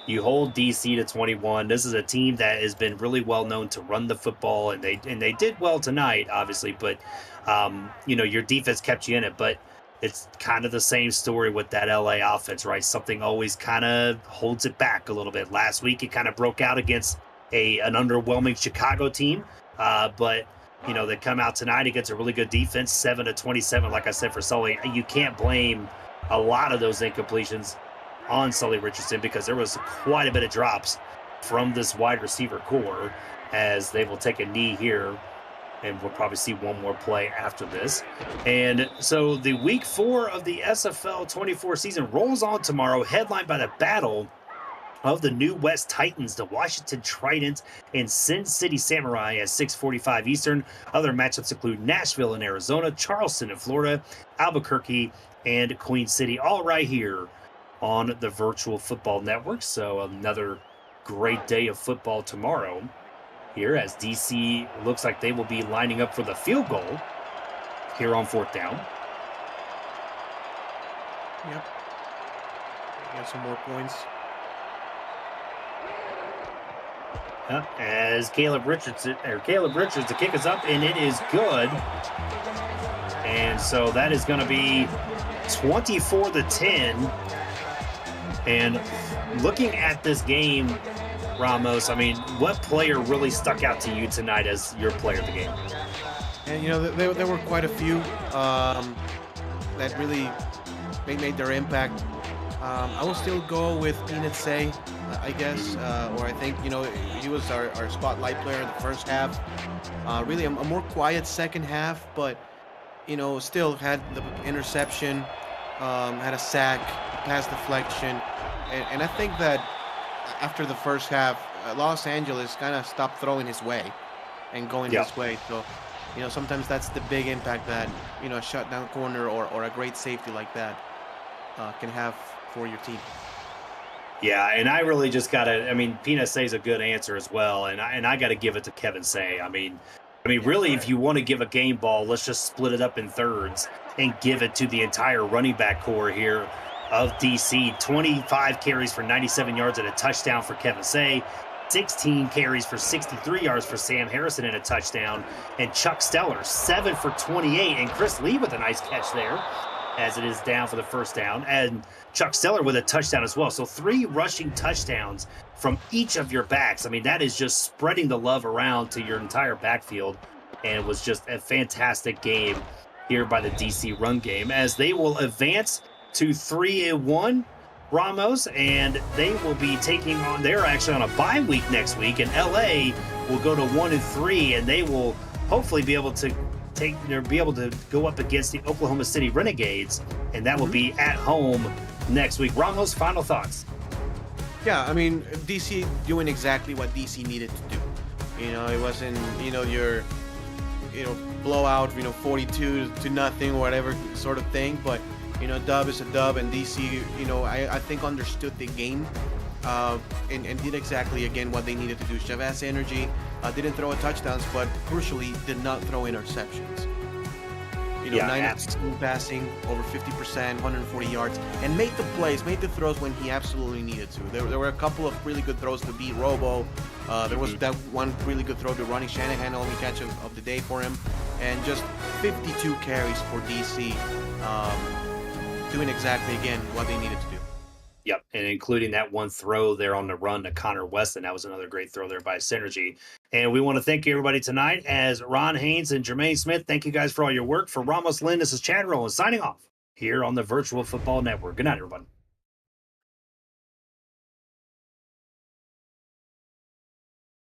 you hold DC to 21. This is a team that has been really well known to run the football, and they did well tonight, obviously. But your defense kept you in it. But it's kind of the same story with that LA offense, right? Something always kind of holds it back a little bit. Last week, it kind of broke out against an underwhelming Chicago team, but they come out tonight against a really good defense, 7-27. Like I said, for Sully, you can't blame a lot of those incompletions on Sully Richardson because there was quite a bit of drops from this wide receiver core, as they will take a knee here, and we'll probably see one more play after this. And so the week 4 of the SFL 24 season rolls on tomorrow, headlined by the battle of the New West Titans, the Washington Tridents, and Sin City Samurai at 6:45 Eastern. Other matchups include Nashville in Arizona, Charleston in Florida, Albuquerque, and Queen City, all right here on the Virtual Football Network. So another great day of football tomorrow here, as DC looks like they will be lining up for the field goal here on 4th down. Yep. Get some more points. As Caleb Richards, the kick is up, and it is good. And so that is going to be 24-10. And looking at this game, Ramos, I mean, what player really stuck out to you tonight as your player of the game? And there were quite a few that really made their impact. I will still go with Peanut Say, I guess, or I think he was our spotlight player in the first half. Really a more quiet second half, but still had the interception, had a sack, pass deflection, and I think that after the first half, Los Angeles kind of stopped throwing his way and going his way. So sometimes that's the big impact that a shutdown corner or a great safety like that can have for your team. Yeah, and I really just gotta. I mean, Peanut Say's a good answer as well, and I got to give it to Kevin Say. I mean, really, if you want to give a game ball, let's just split it up in thirds and give it to the entire running back core here of DC. 25 carries for 97 yards and a touchdown for Kevin Say. 16 carries for 63 yards for Sam Harrison and a touchdown. And Chuck Stellar, 7 for 28. And Chris Lee with a nice catch there, as it is down for the first down. And Chuck Stellar with a touchdown as well. So 3 rushing touchdowns from each of your backs. I mean, that is just spreading the love around to your entire backfield. And it was just a fantastic game here by the DC run game, as they will advance to 3-1, Ramos, and they will be taking on, they're actually on a bye week next week, and LA will go to 1-3, and they will hopefully be able to go up against the Oklahoma City Renegades, and that will be at home next week. Ramos, final thoughts? Yeah, I mean, DC doing exactly what DC needed to do. It wasn't, your, blowout, 42-0 or whatever sort of thing, but dub is a dub, and DC, I think understood the game and did exactly, again, what they needed to do. Chavez Energy didn't throw a touchdowns, but crucially did not throw interceptions. 9 of 16 passing, over 50%, 140 yards, and made the plays, made the throws when he absolutely needed to. There were a couple of really good throws to beat Robo. There was that one really good throw to Ronnie Shanahan, only catch of the day for him, and just 52 carries for DC. Doing exactly, again, what they needed to do. Yep, and including that one throw there on the run to Connor Weston. That was another great throw there by Synergy. And we want to thank everybody tonight, as Ron Haynes and Jermaine Smith. Thank you guys for all your work. For Ramos Lynn, this is Chad Rowland signing off here on the Virtual Football Network. Good night, everybody.